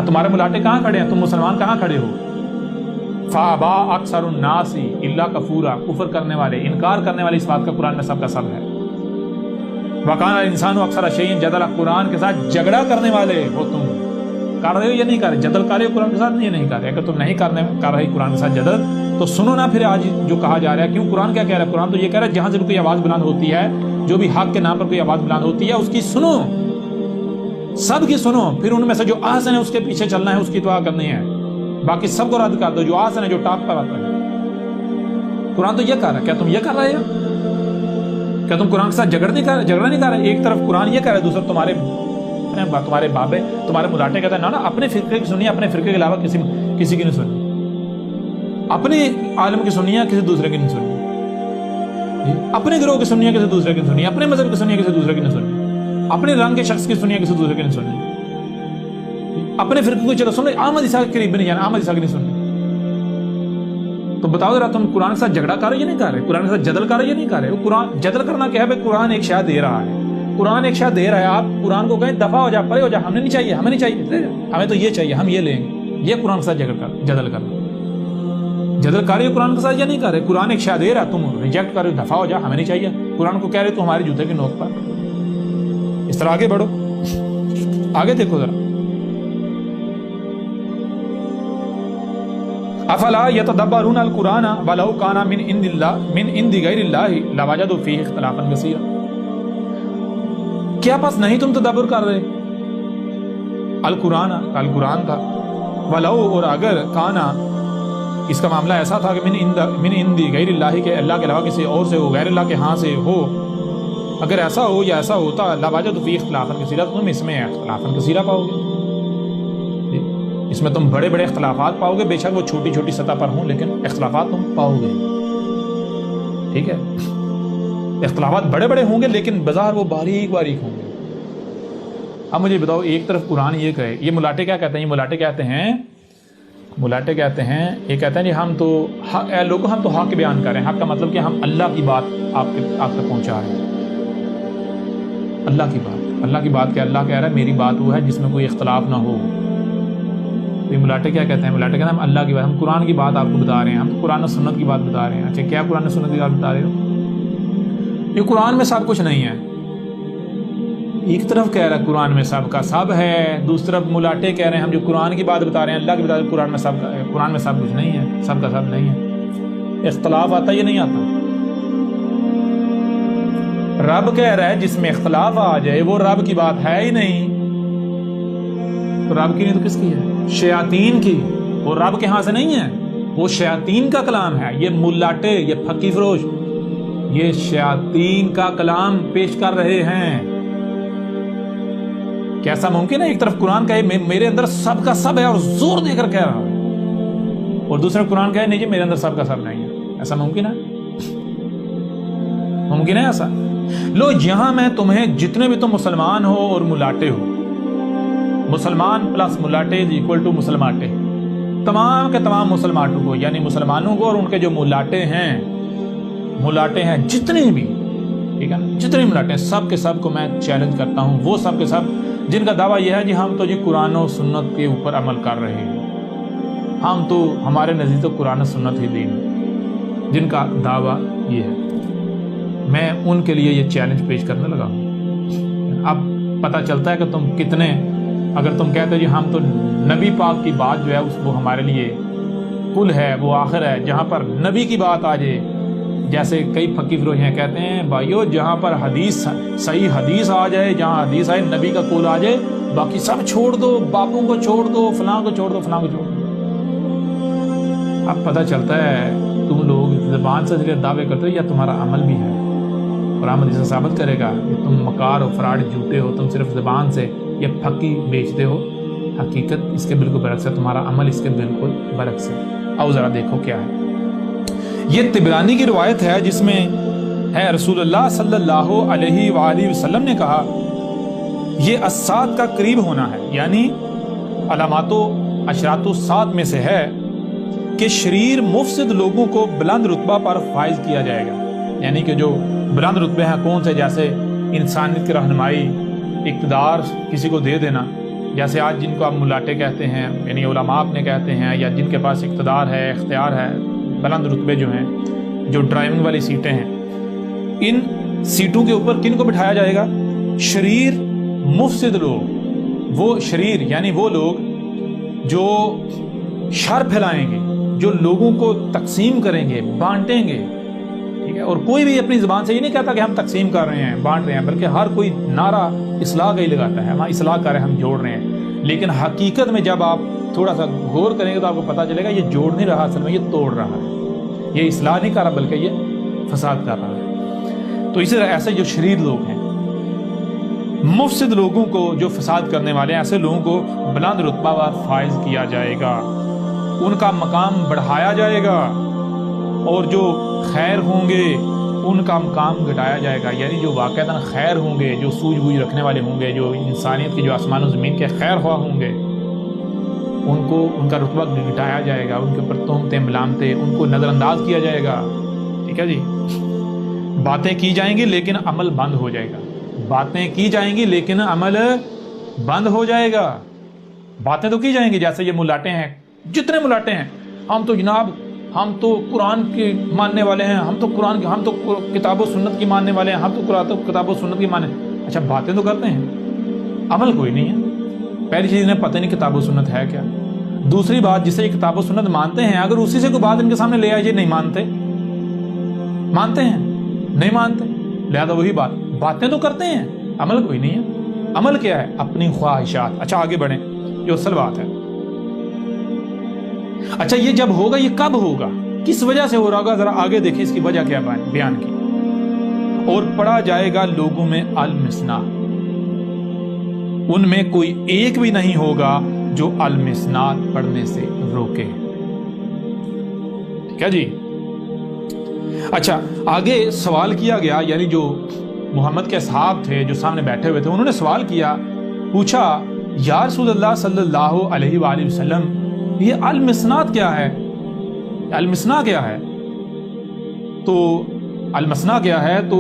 تمہارے ملاٹے کہاں کھڑے ہیں؟ تم مسلمان کہاں کھڑے ہو؟ فابا اکثر الناس الا کفورا, کفر کرنے والے, انکار کرنے والے اس بات کا قرآن میں سب کا سب ہے. وکان الانسان اکثر شیء جدلا, قرآن کے ساتھ جھگڑا کرنے والے ہو تم. کر رہے ہو یا نہیں کر رہے؟ جدل کر رہے ہو قرآن کے ساتھ نہیں کر رہے. اگر تم نہیں کر رہے قرآن کے ساتھ جدل تو سنو نا پھر آج جو کہا جا رہا ہے. کیوں قرآن کیا کہہ رہا ہے؟ قرآن تو یہ کہہ رہا ہے جہاں سے کوئی آواز بلند ہوتی ہے, جو بھی حق کے نام پر کوئی آواز بلند ہوتی ہے اس کی سنو, سب کی سنو, پھر ان میں سے جو احسن ہے اس کے پیچھے چلنا ہے, اس کی دعا کرنی ہے, باقی سب کو رد کر دو جو احسن ہے, جو ٹاپ پر آتا ہے. قرآن تو یہ کہہ رہا ہے. کیا تم یہ کر رہے ہو؟ کیا تم قرآن کے ساتھ جھگڑا نہیں کر رہے؟ ایک طرف قرآن یہ کہہ رہا ہے, دوسرا تمہارے بابے, تمہارے ملاٹے کہتے ہیں نا اپنے فرقے کی سنیے, اپنے فرقے کے علاوہ کسی کی نہیں سننی, اپنے عالم کی سنیے, کسی دوسرے کی نہیں سننی, اپنے گروہ کی سنیے, کسی دوسرے کی سنیے, اپنے مذہب کی سنیے, کسی دوسرے کی نہیں سننی, اپنے رنگ کے شخص کی سنیے, کسی دوسرے کی نہیں سننی, اپنے فرقے کو چلو سن لو, احمد عیسیٰ کے قریب نہیں جانا, احمد عیسیٰ کی نہیں سننی. تو بتاؤ ذرا, تم قرآن کے ساتھ جھگڑا کر رہے یا نہیں کر رہے؟ قرآن کے ساتھ جدل کر رہے یا نہیں کر رہے؟ قرآن جدل کرنا کیا ہے بھائی؟ قرآن ایک شاید دے رہا ہے, قرآن ایک شاید دے رہا ہے, آپ قرآن کو کہیں دفع ہو جا, پرے ہو جا, ہمیں نہیں چاہیے, ہمیں نہیں چاہیے, ہمیں تو یہ چاہیے, ہم یہ لیں گے. یہ قرآن کے ساتھ جدل کرنا. جدل کر رہے ہو قرآن کے ساتھ یا نہیں کر رہے؟ قرآن ایک شاید دے رہا ہے, تم ریجیکٹ کر رہے ہو, دفع ہو جا, ہمیں نہیں چاہیے. قرآن کو کہہ رہے تو ہمارے جوتے کی نوک پر. اس طرح آگے بڑھو, آگے دیکھو ذرا. افلا یتدبرون القرآن ولو کان من عند غیر اللہ لوجدوا فیہ اختلافا کثیرا. کیا پس نہیں تم تدبر کر رہے القرآن کا، ولو اور اگر کانا اس کا معاملہ ایسا تھا کہ من عند غیر اللہ کے اللہ کے علاوہ کسی اور سے ہو، غیر اللہ کے ہاں سے ہو، اگر ایسا ہو یا ایسا ہوتا لوجدوا فیہ اختلافا کثیرا، تم اس میں اختلافا کثیرا پاؤ گے، اس میں تم بڑے بڑے اختلافات پاؤ گے، بے شک وہ چھوٹی چھوٹی سطح پر ہوں لیکن اختلافات تم پاؤ گے. ٹھیک ہے، اختلافات بڑے بڑے ہوں گے لیکن بظاہر وہ باریک باریک ہوں گے. اب مجھے بتاؤ، ایک طرف قرآن یہ کہے، یہ ملاٹے کیا کہتے ہیں؟ یہ ملاٹے کہتے ہیں یہ کہتے ہیں جی ہم تو لوگوں ہم تو حق بیان کر رہے ہیں. حق کا مطلب کہ ہم اللہ کی بات آپ تک پہنچا رہے ہیں. اللہ کی بات کہ اللہ کہہ رہا ہے میری بات وہ ہے جس میں کوئی اختلاف نہ ہو. یہ ملاٹے کیا کہتے ہیں؟ ملاٹے کہتے ہیں ہم اللہ کی بات، ہم قرآن کی بات آپ کو بتا رہے ہیں، ہم قرآن و سنت کی بات بتا رہے ہیں. اچھا کیا قرآن و سنت کی بات بتا رہے ہو؟ یہ قرآن میں سب کچھ نہیں ہے. ایک طرف کہہ رہا ہے قرآن میں سب کا سب ہے، دوسری طرف ملاٹے کہہ رہے ہیں ہم جو قرآن کی بات بتا رہے ہیں اللہ کی بتا رہے ہیں قرآن میں سب کچھ نہیں ہے، سب کا سب نہیں ہے. اختلاف آتا یا نہیں آتا؟ رب کہہ رہا ہے جس میں اختلاف آ جائے وہ رب کی بات ہے ہی نہیں. تو رب کی نہیں تو کس کی ہے؟ شیاطین کی. وہ رب کے ہاں سے نہیں ہے، وہ شیاطین کا کلام ہے. یہ ملاٹے، یہ پھکی فروش، یہ شیاطین کا کلام پیش کر رہے ہیں. کیسا ممکن ہے ایک طرف قرآن کہے میرے اندر سب کا سب ہے اور زور دے کر کہہ رہا ہے، اور دوسرے قرآن کہے نہیں جی میرے اندر سب کا سب نہیں ہے؟ ایسا ممکن ہے؟ ممکن ہے ایسا؟ لو یہاں میں تمہیں جتنے بھی تم مسلمان ہو اور ملاٹے ہو، مسلمان پلس ملاٹے از اکول ٹو مسلماٹے، تمام کے تمام مسلمانوں کو یعنی مسلمانوں کو اور ان کے جو ملاٹے ہیں جتنے بھی، ٹھیک ہے نا، جتنے ملاٹے ہیں سب کے سب کو میں چیلنج کرتا ہوں. وہ سب کے سب جن کا دعویٰ یہ ہے جی ہم تو جی قرآن و سنت کے اوپر عمل کر رہے ہیں، ہم تو ہمارے نزدیک تو قرآن و سنت ہی دین، جن کا دعویٰ یہ ہے، میں ان کے لیے یہ چیلنج پیش کرنے لگا ہوں. اب پتہ چلتا ہے کہ تم کتنے، اگر تم کہتے ہو جی ہم تو نبی پاک کی بات جو ہے وہ ہمارے لیے کل ہے، وہ آخر ہے، جہاں پر نبی کی بات آ جائے، جیسے کئی پھکی فروش ہیں کہتے ہیں بھائیو جہاں پر حدیث صحیح حدیث آ جائے، جہاں حدیث آئے نبی کا قول آ جائے، باقی سب چھوڑ دو، باپوں کو چھوڑ دو، فلاں کو چھوڑ دو، فلاں کو چھوڑ دو. اب پتہ چلتا ہے تم لوگ زبان سے صرف دعوے کرتے ہو یا تمہارا عمل بھی ہے، اور عمل اسے ثابت کرے گا کہ تم مکار و فراڈ جھوٹے ہو. تم صرف زبان سے یہ پھکی بیچتے ہو، حقیقت اس کے بالکل برعکس ہے، تمہارا عمل اس کے بالکل برعکس ہے. آؤ ذرا دیکھو کیا ہے. یہ طبرانی کی روایت ہے جس میں ہے رسول اللہ صلی اللہ علیہ وآلہ وسلم نے کہا یہ الساعۃ کا قریب ہونا ہے، یعنی علامات و اشراط الساعۃ میں سے ہے کہ شریر مفسد لوگوں کو بلند رتبہ پر فائز کیا جائے گا. یعنی کہ جو بلند رتبے ہیں کون سے؟ جیسے انسانیت کی رہنمائی، اقتدار کسی کو دے دینا، جیسے آج جن کو آپ ملاٹے کہتے ہیں یعنی علماء اپنے کہتے ہیں، یا جن کے پاس اقتدار ہے، اختیار ہے، بلند رتبے جو ہیں، جو ڈرائیونگ والی سیٹیں ہیں، ان سیٹوں کے اوپر کن کو بٹھایا جائے گا؟ شریر مفسد لوگ. وہ شریر یعنی وہ لوگ جو شر پھیلائیں گے، جو لوگوں کو تقسیم کریں گے، بانٹیں گے. ٹھیک ہے، اور کوئی بھی اپنی زبان سے یہ نہیں کہتا کہ ہم تقسیم کر رہے ہیں، بانٹ رہے ہیں، بلکہ ہر کوئی نعرہ اصلاح کا ہی لگاتا ہے، ہم اصلاح کر رہے ہیں، ہم جوڑ رہے ہیں. لیکن حقیقت میں جب آپ تھوڑا سا غور کریں گے تو آپ کو پتہ چلے گا یہ جوڑ نہیں رہا، اصل میں یہ توڑ رہا ہے، یہ اصلاح نہیں کر رہا بلکہ یہ فساد کر رہا ہے. تو اسی طرح ایسے جو شریر لوگ ہیں، مفسد لوگوں کو جو فساد کرنے والے ہیں، ایسے لوگوں کو بلند رتبہ پر فائز کیا جائے گا، ان کا مقام بڑھایا جائے گا، اور جو خیر ہوں گے ان کا مقام گھٹایا جائے گا. یعنی جو واقعتاً خیر ہوں گے، جو سوجھ بوجھ رکھنے والے ہوں گے، جو انسانیت کے، جو آسمان و زمین کے خیر خواہ ہوں گے، ان کو ان کا رتبہ گھٹایا جائے گا، ان کے اوپر تہمتیں ملامتیں، ان کو نظر انداز کیا جائے گا. ٹھیک ہے جی، باتیں کی جائیں گی لیکن عمل بند ہو جائے گا. باتیں کی جائیں گی لیکن عمل بند ہو جائے گا. باتیں تو کی جائیں گی، جیسے یہ ملاٹے ہیں، جتنے ملاٹے ہیں، ہم تو جناب ہم تو قرآن کے ماننے والے ہیں، ہم تو قرآن کے، ہم تو کتاب و سنت کی ماننے والے ہیں، ہم تو کتاب و سنت کی ماننے. اچھا باتیں تو کرتے ہیں، عمل کوئی نہیں ہے. پہلی چیز انہیں پتہ نہیں کتاب و سنت ہے کیا. دوسری بات، جسے یہ کتاب و سنت مانتے ہیں، اگر اسی سے کوئی بات ان کے سامنے لے آئیے، نہیں مانتے ہیں، نہیں مانتے، لہذا وہی باتیں تو کرتے ہیں، عمل کوئی نہیں ہے۔ عمل کیا ہے؟ اپنی خواہشات۔ اچھا آگے بڑھیں، یہ اصل بات ہے۔ اچھا یہ جب ہوگا، یہ کب ہوگا، کس وجہ سے ہو رہا ہوگا، ذرا آگے دیکھیں اس کی وجہ کیا بیان کی۔ اور پڑھا جائے گا لوگوں میں المثنا، ان میں کوئی ایک بھی نہیں ہوگا جو المثنا پڑھنے سے روکے۔ ٹھیک ہے جی۔ اچھا آگے سوال کیا گیا، یعنی جو محمد کے اصحاب تھے جو سامنے بیٹھے ہوئے تھے، انہوں نے سوال کیا، پوچھا یا رسول اللہ صلی اللہ علیہ وآلہ وسلم یہ المثنات کیا ہے؟ المثنا کیا ہے؟ تو المثنا کیا ہے؟ تو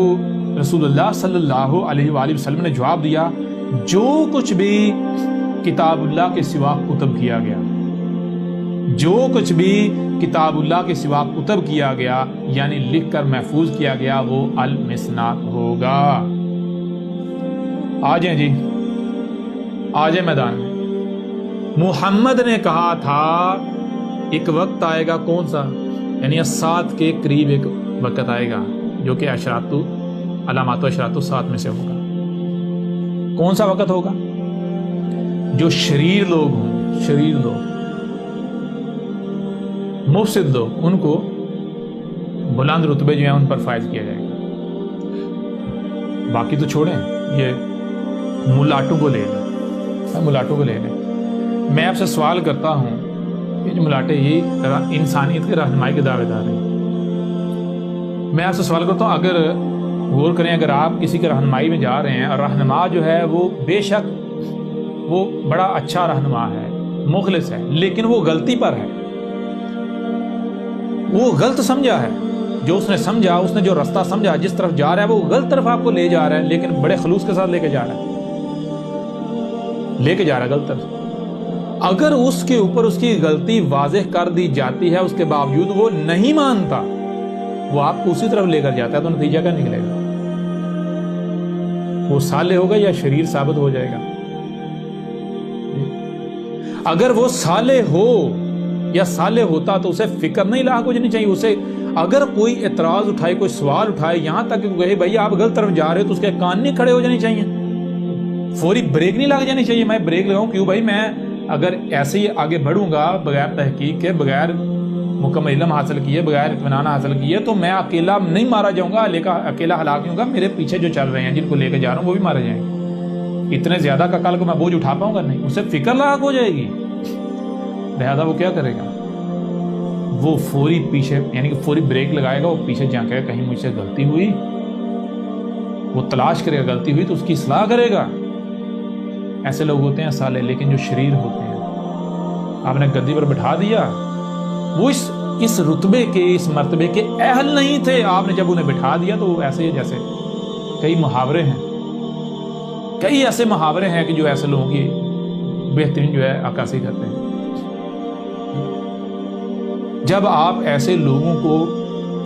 رسول اللہ صلی اللہ علیہ وآلہ وسلم نے جواب دیا، جو کچھ بھی کتاب اللہ کے سوا کتب کیا گیا، جو کچھ بھی کتاب اللہ کے سوا کتب کیا گیا، یعنی لکھ کر محفوظ کیا گیا، وہ المثنا ہوگا۔ آ جائیں جی، آ جائیں میدان میں۔ محمد نے کہا تھا ایک وقت آئے گا، کون سا؟ یعنی سات کے قریب ایک وقت آئے گا جو کہ علامات و اشراط الساعۃ میں سے ہوگا۔ کون سا وقت ہوگا؟ جو شریر لوگ ہوں، شریر لوگ، مفسد لوگ، ان کو بلند رتبے جو ہیں ان پر فائز کیا جائے گا۔ باقی تو چھوڑیں، یہ ملاٹوں کو لے لیں، ملاٹوں کو لے لیں۔ میں آپ سے سوال کرتا ہوں، یہ جو ملاٹے یہ انسانیت کے رہنمائی کے دعوے دار ہیں، میں آپ سے سوال کرتا ہوں، اگر غور کریں، اگر آپ کسی کے رہنمائی میں جا رہے ہیں اور رہنما جو ہے وہ بے شک وہ بڑا اچھا رہنما ہے، مخلص ہے، لیکن وہ غلطی پر ہے، وہ غلط سمجھا ہے، جو اس نے سمجھا، اس نے جو رستہ سمجھا، جس طرف جا رہا ہے وہ غلط طرف آپ کو لے جا رہا ہے، لیکن بڑے خلوص کے ساتھ لے کے جا رہا ہے غلط طرف۔ اگر اس کے اوپر اس کی غلطی واضح کر دی جاتی ہے، اس کے باوجود وہ نہیں مانتا، وہ آپ کو اسی طرف لے کر جاتا ہے، تو نتیجہ کیا نکلے گا؟ وہ صالح ہوگا یا شریر ثابت ہو جائے گا؟ اگر وہ صالح ہو یا صالح ہوتا تو اسے فکر نہیں لاحق ہو جانی چاہیے۔ اسے اگر کوئی اعتراض اٹھائے، کوئی سوال اٹھائے، یہاں تک کہ کہے بھائی آپ غلط طرف جا رہے ہو، تو اس کے کان نہیں کھڑے ہو جانے چاہیے، فوری بریک نہیں لگ جانی چاہیے۔ میں بریک لگاؤں کیوں بھائی؟ میں اگر ایسے ہی آگے بڑھوں گا بغیر تحقیق کے، بغیر مکمل علم حاصل کیے، بغیر اطمینان حاصل کیے، تو میں اکیلا نہیں مارا جاؤں گا، اکیلا ہلاک نہیں ہوں گا، میرے پیچھے جو چل رہے ہیں، جن کو لے کے جا رہا ہوں، وہ بھی مارے جائیں گے۔ اتنے زیادہ کا کل کو میں بوجھ اٹھا پاؤں گا؟ نہیں، اسے فکر لاحق ہو جائے گی، لہذا وہ کیا کرے گا؟ وہ فوری پیچھے، یعنی کہ فوری بریک لگائے گا، وہ پیچھے جھانکے گا، کہیں مجھ سے غلطی ہوئی، وہ تلاش کرے گا، غلطی ہوئی تو اس کی اصلاح کرے گا۔ ایسے لوگ ہوتے ہیں صالح، لیکن جو شریر ہوتے ہیں، آپ نے گدی پر بٹھا دیا، وہ اس رتبے کے، اس مرتبے کے اہل نہیں تھے، آپ نے جب انہیں بٹھا دیا تو وہ ایسے ہی، جیسے کئی محاورے ہیں، کئی ایسے محاورے ہیں کہ جو ایسے لوگوں کی بہترین جو ہے عکاسی کرتے ہیں۔ جب آپ ایسے لوگوں کو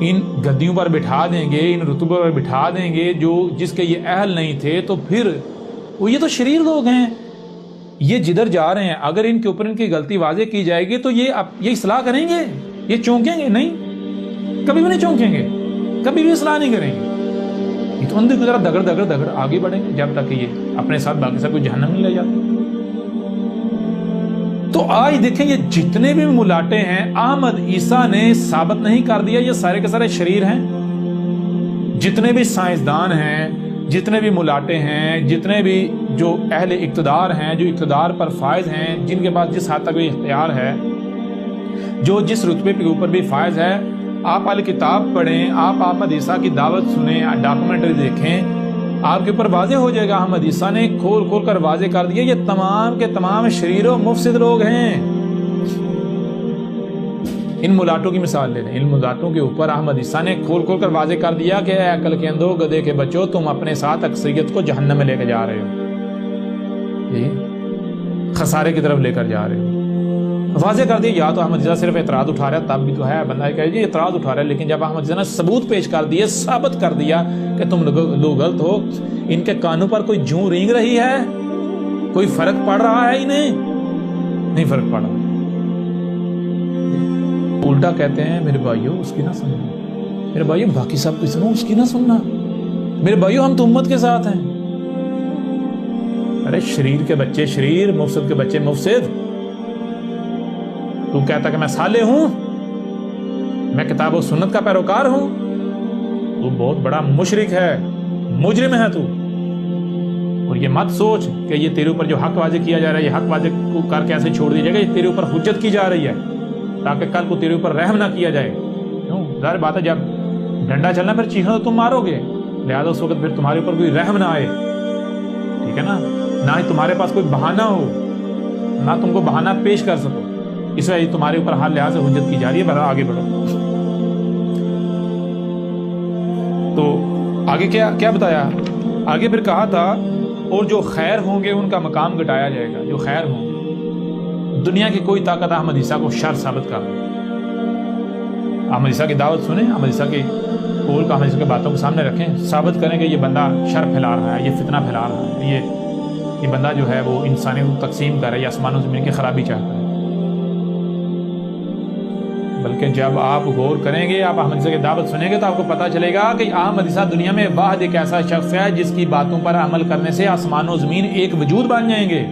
ان گدیوں پر بٹھا دیں گے، ان رتبوں پر بٹھا دیں گے جو جس کے یہ اہل نہیں تھے، تو پھر یہ تو شریر لوگ ہیں، یہ جدھر جا رہے ہیں، اگر ان کے اوپر ان کی غلطی واضح کی جائے گی تو یہ اصلاح کریں گے؟ یہ چونکیں گے؟ نہیں، کبھی بھی نہیں چونکیں گے، کبھی بھی اصلاح نہیں کریں گے۔ یہ تو اندر کی طرح دگڑ آگے بڑھیں گے، جب تک کہ یہ اپنے ساتھ باقی سب کو جہنم نہیں لے جاتے۔ تو آج دیکھیں، یہ جتنے بھی ملاٹے ہیں، احمد عیسیٰ نے ثابت نہیں کر دیا یہ سارے کے سارے شریر ہیں۔ جتنے بھی سائنسدان ہیں، جتنے بھی ملاٹے ہیں، جتنے بھی جو اہل اقتدار ہیں، جو اقتدار پر فائز ہیں، جن کے پاس جس حد تک بھی اختیار ہے، جو جس رتبے کے اوپر بھی فائز ہے، آپ اہل کتاب پڑھیں، آپ احمد عیسیٰ کی دعوت سنیں، ڈاکومنٹری دیکھیں، آپ کے اوپر واضح ہو جائے گا۔ احمد عیسیٰ نے کھول کر واضح کر دیا، یہ تمام کے تمام شریر و مفسد لوگ ہیں۔ ان ملاٹوں کی مثال لے لیں، ان ملاٹوں کے اوپر احمد عیسیٰ نے کھول کر واضح کر دیا کہ اے عقل کے اندھو، گدھے کے بچوں، تم اپنے ساتھ اکثریت کو جہنم میں لے کے جا رہے ہو، یہ خسارے کی طرف لے کر جا رہے ہو۔ واضح کر دیا، یا تو احمد عیسیٰ صرف اعتراض اٹھا رہا ہے، تب بھی تو ہے بندہ کہ جی اعتراض اٹھا رہا ہے، لیکن جب احمد عیسیٰ نے ثبوت پیش کر دیے، ثابت کر دیا کہ تم لوگ غلط ہو، ان کے کانوں پر کوئی جوں رینگ رہی ہے، کوئی فرق پڑ رہا ہے انہیں؟ نہیں فرق پڑ رہا۔ الٹا کہتے ہیں میرے بھائیوں اس کی نہ سننا، میرے بھائیوں باقی سب کچھ سنو، اس کی نہ سننا، میرے بھائیوں ہم تو امت کے ساتھ ہیں۔ ارے شریر کے بچے شریر، مفسد کے بچے مفسد۔ تو کہتا کہ میں صالح ہوں، میں کتاب و سنت کا پیروکار ہوں، تو بہت بڑا مشرک ہے، مجرم ہے تو۔ اور یہ مت سوچ کہ یہ تیرے اوپر جو حق واضح کیا جا رہا ہے، یہ حق واضح کو کر کے ایسے چھوڑ دیا جائے گا، یہ تیرے اوپر حجت کی جا رہی ہے تاکہ کل کو تیرے اوپر رحم نہ کیا جائے۔ کیوں؟ ظاہر بات ہے جب ڈنڈا چلنا پھر چیخنا تو تم مارو گے، لہذا اس وقت پھر تمہارے اوپر کوئی رحم نہ آئے، ٹھیک ہے نا، نہ ہی تمہارے پاس کوئی بہانہ ہو، نہ تم کو بہانہ پیش کر سکو، اس وجہ تمہارے اوپر ہر لحاظ سے حجت کی جا رہی ہے۔ بڑھو آگے بڑھو۔ تو آگے کیا بتایا؟ آگے پھر کہا تھا اور جو خیر ہوں گے ان کا مقام گھٹایا جائے گا۔ جو خیر ہوں گے، دنیا کی کوئی طاقت احمد عیسیٰ کو شر ثابت کر دے۔ احمد عیسیٰ کی دعوت سنیں، احمد عیسیٰ کے قول کا، احمد عیسیٰ کی باتوں کو سامنے رکھیں، ثابت کریں کہ یہ بندہ شر پھیلا رہا ہے، یہ فتنہ پھیلا رہا ہے، یہ بندہ جو ہے وہ انسانیت کو تقسیم کر رہا ہے، یہ آسمان و زمین کی خرابی چاہتا ہے۔ بلکہ جب آپ غور کریں گے، آپ احمد عیسیٰ کی دعوت سنیں گے تو آپ کو پتہ چلے گا کہ احمد عیسیٰ دنیا میں واحد ایک ایسا شخص ہے جس کی باتوں پر عمل کرنے سے آسمان و زمین ایک وجود بن جائیں گے،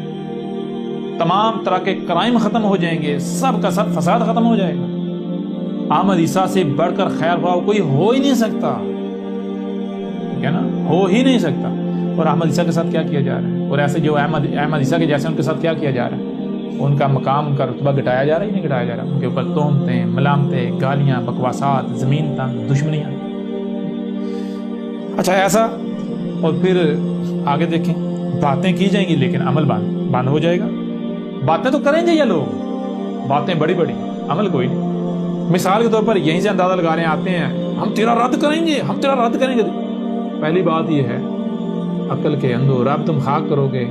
تمام طرح کے کرائم ختم ہو جائیں گے، سب کا سب فساد ختم ہو جائے گا۔ احمد عیسیٰ سے بڑھ کر خیر خواہ کوئی ہو ہی نہیں سکتا، ٹھیک ہے نا، ہو ہی نہیں سکتا۔ اور احمد عیسیٰ کے ساتھ کیا کیا جا رہا ہے، اور ایسے جو احمد عیسیٰ کے جیسے ان کے ساتھ کیا کیا جا رہا ہے، ان کا مقام، ان کا رتبہ گھٹایا جا رہا ہے ہی نہیں گھٹایا جا رہا، ان کے اوپر تہمتیں، ملامتیں، گالیاں، بکواسات، زمین تنگ، دشمنیاں۔ اچھا ایسا، اور پھر آگے دیکھیں، باتیں کی جائیں گی لیکن عمل بند ہو جائے گا۔ باتیں تو کریں گے یہ لوگ، باتیں بڑی بڑی، عمل کوئی نہیں۔ مثال کے طور پر یہیں سے اندازہ لگانے آتے ہیں ہم تیرا رد کریں گے، ہم تیرا رد کریں گے۔ پہلی بات یہ ہے عقل کے اندھو، رب تم خاک کرو گے،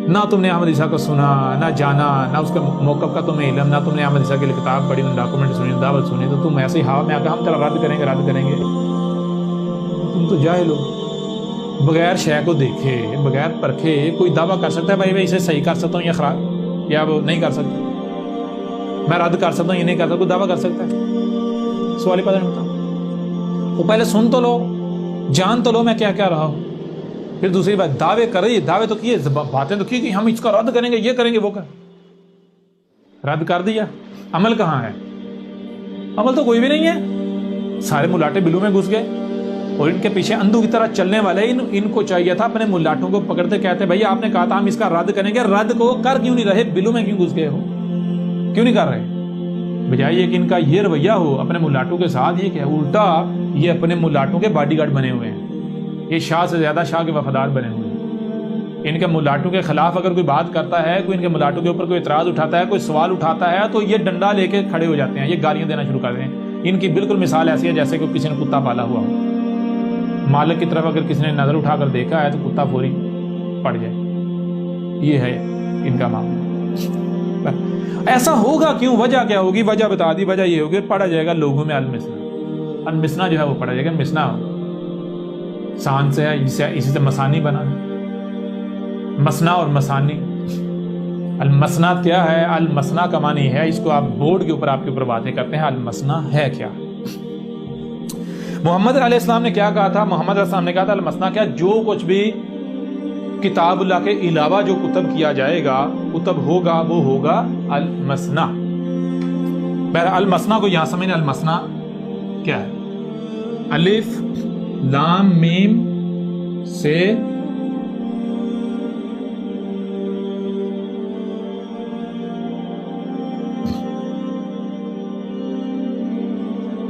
نہ تم نے احمد عیسیٰ کو سنا، نہ جانا، نہ اس کے موقف کا تمہیں علم، نہ تم نے احمد عیسیٰ کی کتاب پڑھی، نہ ڈاکومنٹ سنی، دعوت سنی، تو تم ایسے ہی ہوا میں آ کے ہم تیرا رد کریں گے۔ تم تو جاہل ہو، بغیر شے کو دیکھے، بغیر پرکھے کوئی دعویٰ کر سکتا ہے بھائی اسے صحیح کر سکتا ہوں یا خراب، یا وہ نہیں کر سکتا، میں رد کر سکتا ہوں یہ نہیں کر سکتا، کوئی دعویٰ کر سکتا ہے؟ سوال ہی پتہ نہیں ہوتا۔ وہ پہلے سن تو لو، جان تو لو میں کیا کہہ رہا ہوں، پھر دوسری بات دعوے کر رہی ہے، دعوے تو کیے، باتیں تو کی کہ ہم اس کا رد کریں گے، یہ کریں گے، وہ رد کر دیا، عمل کہاں ہے؟ عمل تو کوئی بھی نہیں ہے، سارے ملاٹے بلو میں گھس گئے، اور ان کے پیچھے اندھو کی طرح چلنے والے ان کو چاہیے تھا اپنے ملاٹوں کو پکڑتے کہتے بھائی آپ نے کہا تھا ہم اس کا رد کریں گے، رد کو کر کیوں نہیں رہے؟ بلو میں کیوں گھس گئے ہو، کیوں نہیں کر رہے؟ بجائے یہ کہ ان کا یہ رویہ ہو اپنے ملاٹوں کے ساتھ، یہ کہ الٹا یہ اپنے ملاٹوں کے باڈی گارڈ بنے ہوئے ہیں، یہ شاہ سے زیادہ شاہ کے وفادار بنے ہوئے ہیں۔ ان کے ملاٹوں کے خلاف اگر کوئی بات کرتا ہے، کوئی ان کے ملاٹوں کے اوپر کوئی اعتراض اٹھاتا ہے، کوئی سوال اٹھاتا ہے، تو یہ ڈنڈا لے کے کھڑے ہو جاتے ہیں، یہ گالیاں دینا شروع کر دیں۔ ان کی بالکل مثال ایسی ہے جیسے کہ کسی نے کتا پالا ہوا ہو، مالک کی طرف اگر کسی نے نظر اٹھا کر دیکھا ہے تو کتا فوری پڑ جائے، یہ ہے ان کا معاملہ۔ ایسا ہوگا کیوں؟ وجہ کیا ہوگی؟ وجہ بتا دی، وجہ یہ ہوگی پڑھا جائے گا لوگوں میں المسنا جو ہے وہ پڑھا جائے گا، مسنا سان سے ہے، اسی سے مسانی بنا، مسنا اور مسانی۔ المسنا کیا ہے؟ المسنا کا معنی ہے، اس کو آپ بورڈ کے اوپر آپ کے اوپر باتیں کرتے ہیں، المسنا ہے کیا؟ محمد علیہ السلام نے کیا کہا تھا؟ محمد علیہ السلام نے کہا تھا المسنا کیا؟ جو کچھ بھی کتاب اللہ کے علاوہ جو کتب کیا جائے گا، کتب ہوگا، وہ ہوگا المسنا۔ بہرحال المسنا کو یہاں سمجھنا، المسنا کیا ہے؟ الف لام میم سے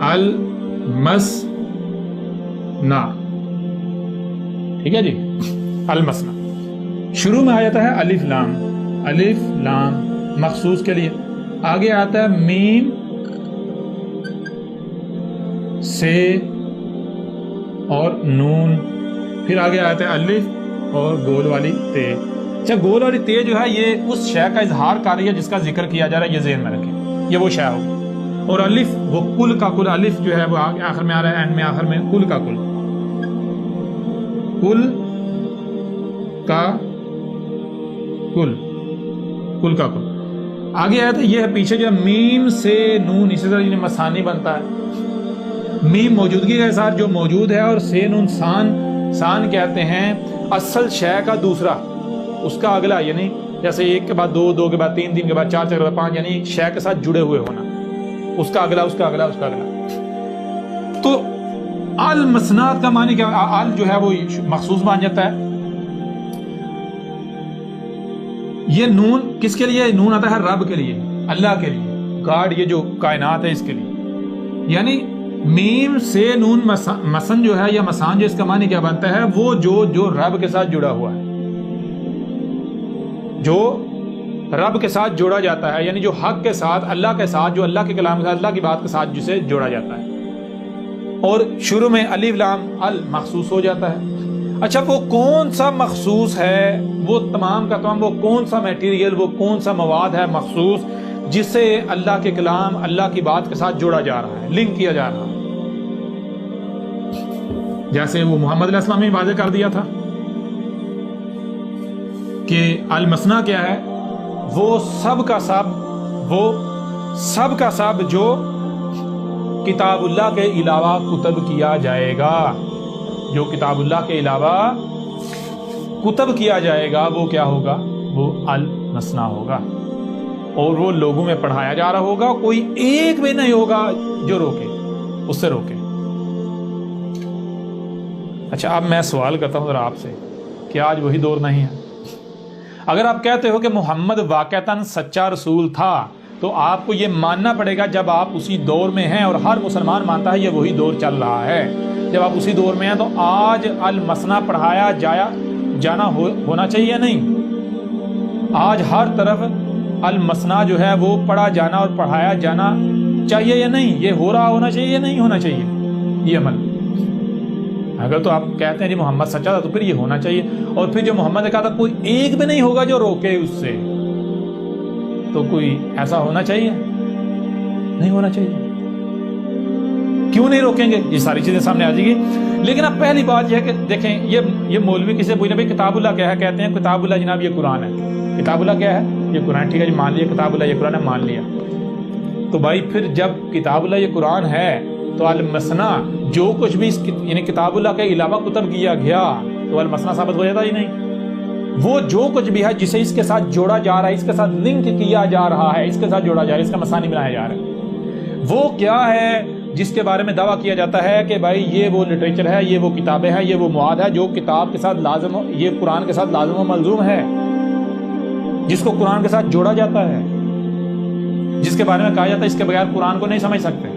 المسنا، ٹھیک ہے جی، المسنا شروع میں آ جاتا ہے الف لام مخصوص کے لیے، آگے آتا ہے میم سے اور نون، پھر آگے آتا ہے الف اور گول والی تے۔ اچھا گول والی تے جو ہے یہ اس شے کا اظہار کر رہی ہے جس کا ذکر کیا جا رہا ہے، یہ ذہن میں رکھیں، یہ وہ شے ہوگی۔ اور الف وہ کل کا کل، الف جو ہے وہ آخر میں آ رہا ہے، اینڈ میں آخر میں کل کا کل، کل کا کل، کل کا کل۔ آگے آیا تھا یہ ہے پیچھے جو میم سے نون اسی طرح مسانی بنتا ہے. میم موجودگی کے ساتھ جو موجود ہے اور سے نون سان کہتے ہیں اصل شے کا دوسرا اس کا اگلا, یعنی جیسے ایک کے بعد دو, دو کے بعد تین, تین کے بعد چار, چار کے بعد پانچ, یعنی شے کے ساتھ جڑے ہوئے ہونا, اس کا اگلا, اس کا اگلا, اس کا اگلا. تو المسنات کا معنی کیا, ال جو ہے وہ مخصوص بن جاتا ہے. یہ نون کس کے لیے, نون آتا ہے رب کے لیے, اللہ کے لیے, گاڈ, یہ جو کائنات ہے اس کے لیے. یعنی میم سے نون مسن جو ہے یا مسان جو اس کا معنی کیا بنتا ہے, وہ جو رب کے ساتھ جڑا ہوا ہے, جو رب کے ساتھ جوڑا جاتا ہے, یعنی جو حق کے ساتھ, اللہ کے ساتھ, جو اللہ کے کلام کے ساتھ, اللہ کی بات کے ساتھ جسے جوڑا جاتا ہے, اور شروع میں الف لام ال مخصوص ہو جاتا ہے. اچھا وہ کون سا مخصوص ہے, وہ تمام کا تمام وہ کون سا میٹیریل, وہ کون سا مواد ہے مخصوص جسے اللہ کے کلام, اللہ کی بات کے ساتھ جوڑا جا رہا ہے, لنک کیا جا رہا ہے. جیسے وہ محمد علیہ السلام نے واضح کر دیا تھا کہ المسنا کیا ہے, وہ سب کا سب جو کتاب اللہ کے علاوہ کتب کیا جائے گا, جو کتاب اللہ کے علاوہ کتب کیا جائے گا وہ کیا ہوگا, وہ المسنا ہوگا, اور وہ لوگوں میں پڑھایا جا رہا ہوگا, کوئی ایک بھی نہیں ہوگا جو روکے, اس سے روکے. اچھا اب میں سوال کرتا ہوں ذرا آپ سے, کیا آج وہی دور نہیں ہے؟ اگر آپ کہتے ہو کہ محمد واقعتاً سچا رسول تھا تو آپ کو یہ ماننا پڑے گا جب آپ اسی دور میں ہیں, اور ہر مسلمان مانتا ہے یہ وہی دور چل رہا ہے, جب آپ اسی دور میں ہیں تو آج المسنا پڑھایا جانا ہونا چاہیے نہیں؟ آج ہر طرف المسنا جو ہے وہ پڑھا جانا اور پڑھایا جانا چاہیے یا نہیں؟ یہ ہو رہا ہونا چاہیے یا نہیں ہونا چاہیے یہ عمل؟ اگر تو آپ کہتے ہیں جی محمد سچا تھا تو پھر یہ ہونا چاہیے, اور پھر جو محمد نے کہا تھا کوئی ایک بھی نہیں ہوگا جو روکے اس سے, تو کوئی ایسا ہونا چاہیے؟ نہیں ہونا چاہیے. کیوں نہیں روکیں گے؟ یہ ساری چیزیں سامنے آ جائیں گی. لیکن اب پہلی بات یہ ہے کہ دیکھیں یہ مولوی کسی سے پوچھنا بھائی کتاب اللہ کیا ہے, کہتے ہیں کتاب اللہ جناب یہ قرآن ہے. کتاب اللہ کیا ہے؟ یہ قرآن. ٹھیک ہے جی مان لیا کتاب اللہ یہ قرآن ہے, مان لیا. تو بھائی پھر جب کتاب اللہ یہ قرآن ہے تو المسنا جو کچھ بھی یعنی کتاب اللہ کے علاوہ کتب کیا گیا تو المسنا ثابت ہو جاتا ہی نہیں. وہ جو کچھ بھی ہے جسے اس کے ساتھ جوڑا جا رہا ہے, اس کے ساتھ لنک کیا جا رہا ہے, اس کے ساتھ جوڑا جا رہا ہے, اس کا مسانی بنایا جا رہا ہے, وہ کیا ہے جس کے بارے میں دعویٰ کیا جاتا ہے کہ بھائی یہ وہ لٹریچر ہے, یہ وہ کتابیں ہیں, یہ وہ مواد ہے جو کتاب کے ساتھ لازم, یہ قرآن کے ساتھ لازم و ملزوم ہے, جس کو قرآن کے ساتھ جوڑا جاتا ہے, جس کے بارے میں کہا جاتا ہے اس کے بغیر قرآن کو نہیں سمجھ سکتے.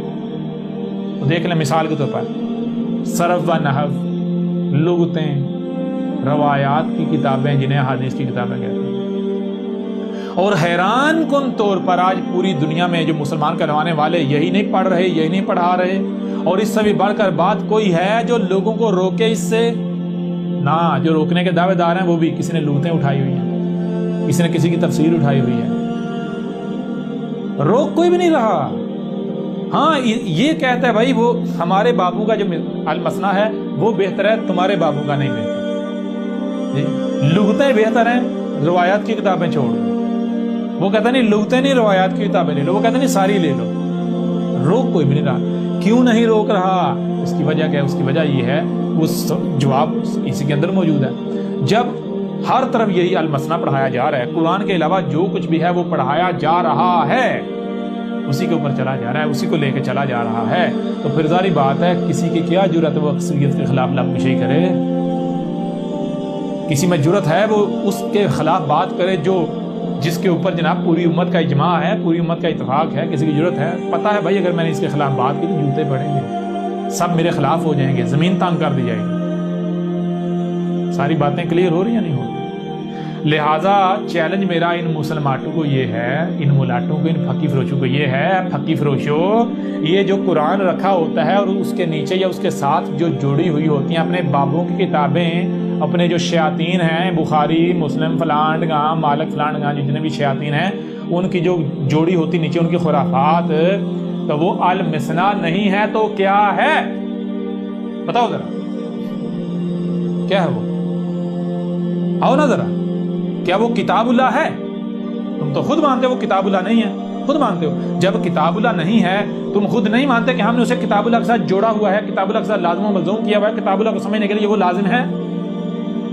تو دیکھ لیں مثال کے طور پر صرف و نحو, لغتیں, روایات کی کتابیں جنہیں حدیث کی کتابیں کہتے ہیں. اور حیران کن طور پر آج پوری دنیا میں جو مسلمان کہلوانے والے یہی نہیں پڑھ رہے, یہی نہیں پڑھا رہے, اور اس سے بھی بڑھ کر بات کوئی ہے جو لوگوں کو روکے اس سے؟ نہ, جو روکنے کے دعوے دار ہیں وہ بھی کسی نے لغتیں اٹھائی ہوئی ہیں, کسی نے کسی کی تفسیر اٹھائی ہوئی ہے, روک کوئی بھی نہیں رہا. ہاں یہ کہتا ہے بھائی وہ ہمارے بابو کا جو المسنا ہے وہ بہتر ہے, تمہارے بابو کا نہیں بہتر. لغتیں بہتر ہیں, روایات کی کتابیں چھوڑ دو. وہ کہتا نہیں لغتیں نہیں, روایات کی کتابیں لے لو. وہ کہتا نہیں ساری لے لو. روک کوئی بھی نہیں رہا. کیوں نہیں روک رہا؟ اس کی وجہ کیا ہے؟ اس کی وجہ یہ ہے, اس جواب اسی کے اندر موجود ہے. جب ہر طرف یہی المسنا پڑھایا جا رہا ہے, قرآن کے علاوہ جو کچھ بھی ہے وہ پڑھایا جا رہا ہے, اسی کے اوپر چلا جا رہا ہے, اسی کو لے کے چلا جا رہا ہے, تو پھر ظاہری بات ہے کسی کی کیا جرأت ہے وہ اکثریت کے خلاف لب کشی کرے؟ کسی میں جرأت ہے وہ اس کے خلاف بات کرے جو جس کے اوپر جناب پوری امت کا اجماع ہے, پوری امت کا اتفاق ہے؟ کسی کی جرأت ہے؟ پتہ ہے بھائی اگر میں نے اس کے خلاف بات کی تو جوتے پڑیں گے, سب میرے خلاف ہو جائیں گے, زمین تانگ کر دی جائے گی. ساری باتیں کلیئر ہو رہی ہیں نہیں ہو رہی؟ لہٰذا چیلنج میرا ان مسلمانوں کو یہ ہے, ان ملاٹوں کو, ان پھکی فروشوں کو یہ ہے, پھکی فروشوں, یہ جو قرآن رکھا ہوتا ہے اور اس کے نیچے یا اس کے ساتھ جو جوڑی ہوئی ہوتی ہیں اپنے بابوں کی کتابیں, اپنے جو شیاطین ہیں, بخاری, مسلم, فلانڈ گاہ, مالک فلانڈ گاہ, جتنے بھی شیاطین ہیں ان کی جو جوڑی ہوتی نیچے ان کی خرافات, تو وہ المسنا نہیں ہے تو کیا ہے؟ بتاؤ ذرا کیا ہے وہ؟ آؤ نا ذرا, کیا وہ کتاب اللہ ہے؟ تم تو خود مانتے ہو وہ کتاب اللہ نہیں ہے، خود مانتے ہو۔ جب کتاب اللہ نہیں ہے تم خود نہیں مانتے کہ ہم نے اسے کتاب اللہ کے ساتھ جوڑا ہوا ہے، کتاب اللہ کے ساتھ لازم و ملزوم کیا ہوا ہے، کتاب اللہ کو سمجھنے کے لیے وہ لازم ہے۔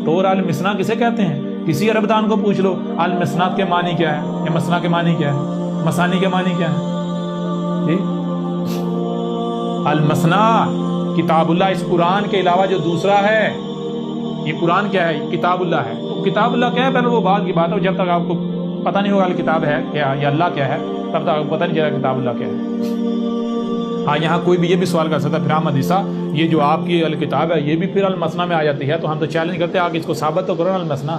طور المثنا کسے کہتے ہیں؟ کسی عرب دان کو پوچھ لو المثنات کے معنی کیا ہے، یا مثنا کے معنی کیا ہے، مثانی کے معنی کیا ہے؟ المثنا کتاب اللہ، اس قرآن کے علاوہ جو دوسرا ہے، یہ قرآن کیا ہے؟ کتاب اللہ ہے۔ تو کتاب اللہ کیا ہے پہلے وہ بات کی بات ہے، جب تک آپ کو پتہ نہیں ہوگا کتاب ہے کیا یا اللہ کیا ہے تب تک آپ کو پتہ نہیں چلے گا کتاب اللہ کیا ہے۔ ہاں یہاں کوئی بھی یہ بھی سوال کر سکتا ہے پھر احمد عیسیٰ یہ جو آپ کی الکتاب ہے یہ بھی پھر المثنا میں آ جاتی ہے، تو ہم تو چیلنج کرتے ہیں آگے اس کو ثابت تو کرو المثنا۔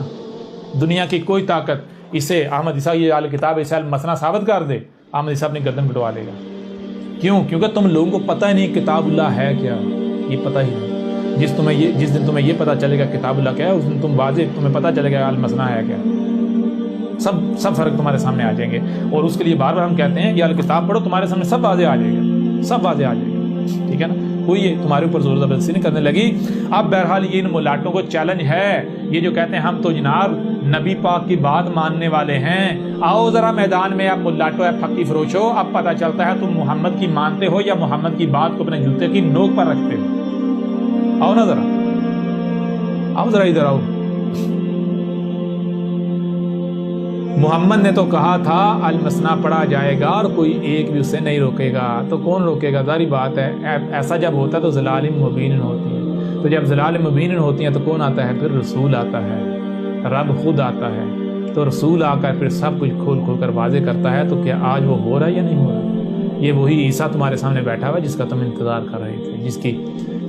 دنیا کی کوئی طاقت اسے احمد عیسیٰ یہ الکتاب اسے المثنا ثابت کر دے، احمد عیسیٰ اپنی گردن کٹوا لے گا۔ کیوں؟ کیونکہ تم لوگوں کو پتہ ہی نہیں کتاب اللہ ہے کیا، یہ پتہ ہی نہیں۔ جس دن تمہیں یہ پتہ چلے گا کتاب اللہ کیا ہے اس دن تم واضح تمہیں پتہ چلے گا المثنا ہے کیا، سب فرق تمہارے سامنے آ جائیں گے۔ اور اس کے لیے بار بار ہم کہتے ہیں یہ الکتاب پڑھو، تمہارے سامنے سب واضح آ جائے گا، سب واضح آ جائے گا، ٹھیک ہے نا؟ کوئی یہ تمہارے اوپر زور زبردستی نہیں کرنے لگی۔ اب بہرحال یہ ان ملاٹوں کو چیلنج ہے، یہ جو کہتے ہیں ہم تو جناب نبی پاک کی بات ماننے والے ہیں، آؤ ذرا میدان میں، اب ملاٹو ہے پھکی فروشو، اب پتہ چلتا ہے تم محمد کی مانتے ہو یا محمد کی بات کو اپنے جوتے کی نوک پر رکھتے ہو۔ آؤ نا ذرا، آؤ ذرا ادھر آؤ۔ محمد نے تو کہا تھا المثنا پڑھا جائے گا اور کوئی ایک بھی اسے نہیں روکے گا، تو کون روکے گا؟ ظاہری بات ہے ایسا جب ہوتا ہے تو ضلال مبین ہوتی ہیں، تو جب ضلال مبین ہوتی ہیں تو کون آتا ہے؟ پھر رسول آتا ہے، رب خود آتا ہے، تو رسول آ کر پھر سب کچھ کھول کر واضح کرتا ہے۔ تو کیا آج وہ ہو رہا ہے یا نہیں ہو رہا؟ یہ وہی عیسیٰ تمہارے سامنے بیٹھا ہوا ہے جس کا تم انتظار کر رہے تھے، جس کی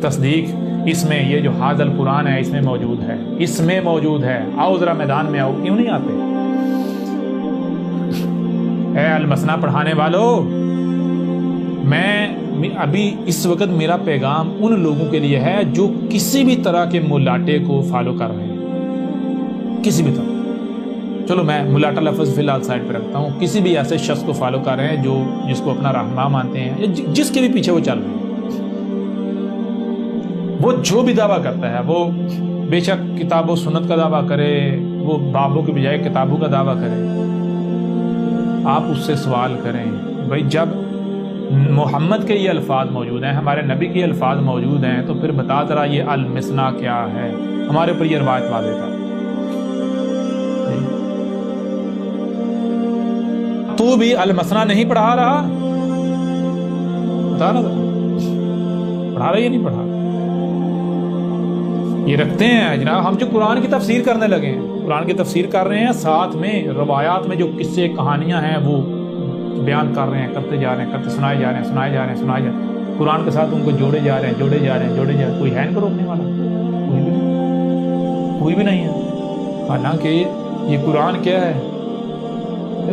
تصدیق اس میں یہ جو حاضر القرآن ہے اس میں موجود ہے، اس میں موجود ہے۔ آؤ ذرا میدان میں آؤ، کیوں نہیں آتے؟ اے المثنا پڑھانے والو، میں ابھی اس وقت میرا پیغام ان لوگوں کے لیے ہے جو کسی بھی طرح کے ملاٹے کو فالو کر رہے ہیں، کسی بھی طرح۔ چلو میں ملاٹا لفظ فی الحال سائڈ پہ رکھتا ہوں، کسی بھی ایسے شخص کو فالو کر رہے ہیں جس کو اپنا رہنما مانتے ہیں یا جس کے بھی پیچھے وہ چل رہے ہیں، وہ جو بھی دعویٰ کرتا ہے، وہ بے شک کتاب و سنت کا دعویٰ کرے، وہ بابوں کے بجائے کتابوں کا دعویٰ کرے، آپ اس سے سوال کریں بھائی جب محمد کے یہ الفاظ موجود ہیں، ہمارے نبی کے الفاظ موجود ہیں، تو پھر بتا ذرا یہ المثنا کیا ہے؟ ہمارے اوپر یہ روایت واضح تھا۔ تو بھی المثنا نہیں پڑھا رہا، بتا رہا پڑھا رہا یا نہیں پڑھا؟ یہ رکھتے ہیں جناب، ہم جو قرآن کی تفسیر کرنے لگے ہیں، قرآن کی تفسیر کر رہے ہیں، ساتھ میں روایات میں جو قصے کہانیاں ہیں وہ بیان کر رہے ہیں، کرتے جا رہے ہیں، سنائے جا رہے ہیں، قرآن کے ساتھ ان کو جوڑے جا رہے ہیں، کوئی ہے ان کو روکنے والا؟ کوئی بھی نہیں ہے۔ حالانکہ یہ قرآن کیا ہے؟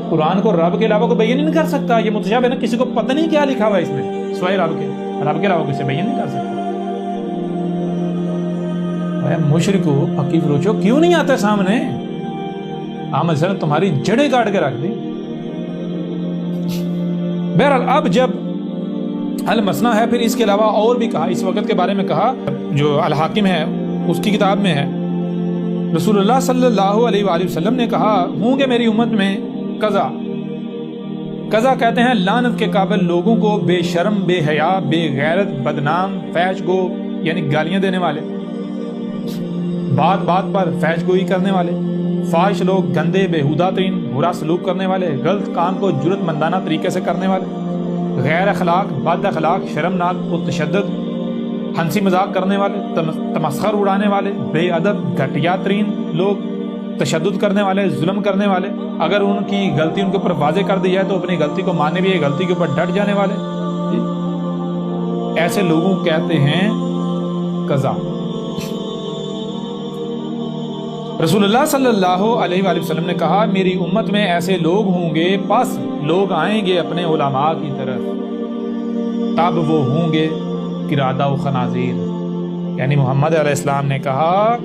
قرآن کو رب کے علاوہ کو بیان نہیں کر سکتا، یہ متشابہ ہے نا، کسی کو پتہ نہیں کیا لکھا ہوا ہے اس میں سوائے رب کے علاوہ کسی بیان نہیں کر سکتا۔ مشرکو پکی فروچو، کیوں نہیں آتے سامنے؟ احمد صاحب نے تمہاری جڑیں کاٹ کے رکھ دی۔ بہرحال اب جب المثنا ہے پھر اس کے علاوہ اور بھی کہا، اس وقت کے بارے میں کہا جو الحاکم ہے اس کی کتاب میں ہے، رسول اللہ صلی اللہ علیہ وآلہ وسلم نے کہا ہوں کہ میری امت میں قضا کہتے ہیں لعنت کے قابل لوگوں کو، بے شرم، بے حیا، بے غیرت، بدنام، فحش گو یعنی گالیاں دینے والے، بات بات پر فحش گوئی کرنے والے، فاحش لوگ، گندے، بےہودہ ترین، برا سلوک کرنے والے، غلط کام کو جرت مندانہ طریقے سے کرنے والے، غیر اخلاق، بد اخلاق، شرمناک، متشدد، ہنسی مذاق کرنے والے، تمسخر اڑانے والے، بے ادب، گھٹیا ترین لوگ، تشدد کرنے والے، ظلم کرنے والے، اگر ان کی غلطی ان کے اوپر واضح کر دی جائے تو اپنی غلطی کو ماننے بھی غلطی کے اوپر ڈٹ جانے والے، ایسے لوگوں کہتے ہیں قضا۔ رسول اللہ صلی اللہ علیہ وآلہ وسلم نے کہا میری امت میں ایسے لوگ ہوں گے، پس لوگ آئیں گے اپنے علماء کی طرف، تب وہ ہوں گے قردہ و خنازیر، یعنی محمد علیہ السلام نے کہا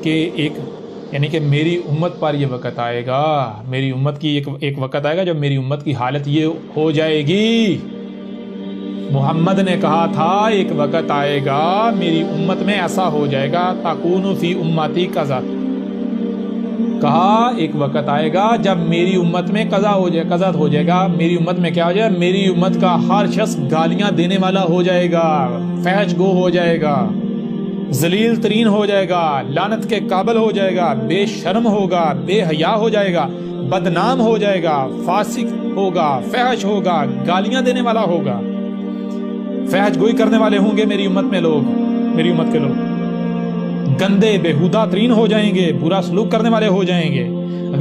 کہ یعنی کہ میری امت پر یہ وقت آئے گا، میری امت کی ایک وقت آئے گا جب میری امت کی حالت یہ ہو جائے گی۔ محمد نے کہا تھا ایک وقت آئے گا میری امت میں ایسا ہو جائے گا، تکون فی امتی قضا، کہا ایک وقت آئے گا جب میری امت میں قضا ہو جائے گا، میری امت میں کیا ہو جائے گا، میری امت کا ہر شخص گالیاں دینے والا ہو جائے گا، فحش گو ہو جائے گا، ذلیل ترین ہو جائے گا، لعنت کے قابل ہو جائے گا، بے شرم ہوگا، بے حیا ہو جائے گا، بدنام ہو جائے گا، فاسق ہوگا، فحش ہوگا، گالیاں دینے والا ہوگا، فحش گوئی کرنے والے ہوں گے میری امت میں لوگ، میری امت کے لوگ گندے بےہودہ ترین ہو جائیں گے، برا سلوک کرنے والے ہو جائیں گے،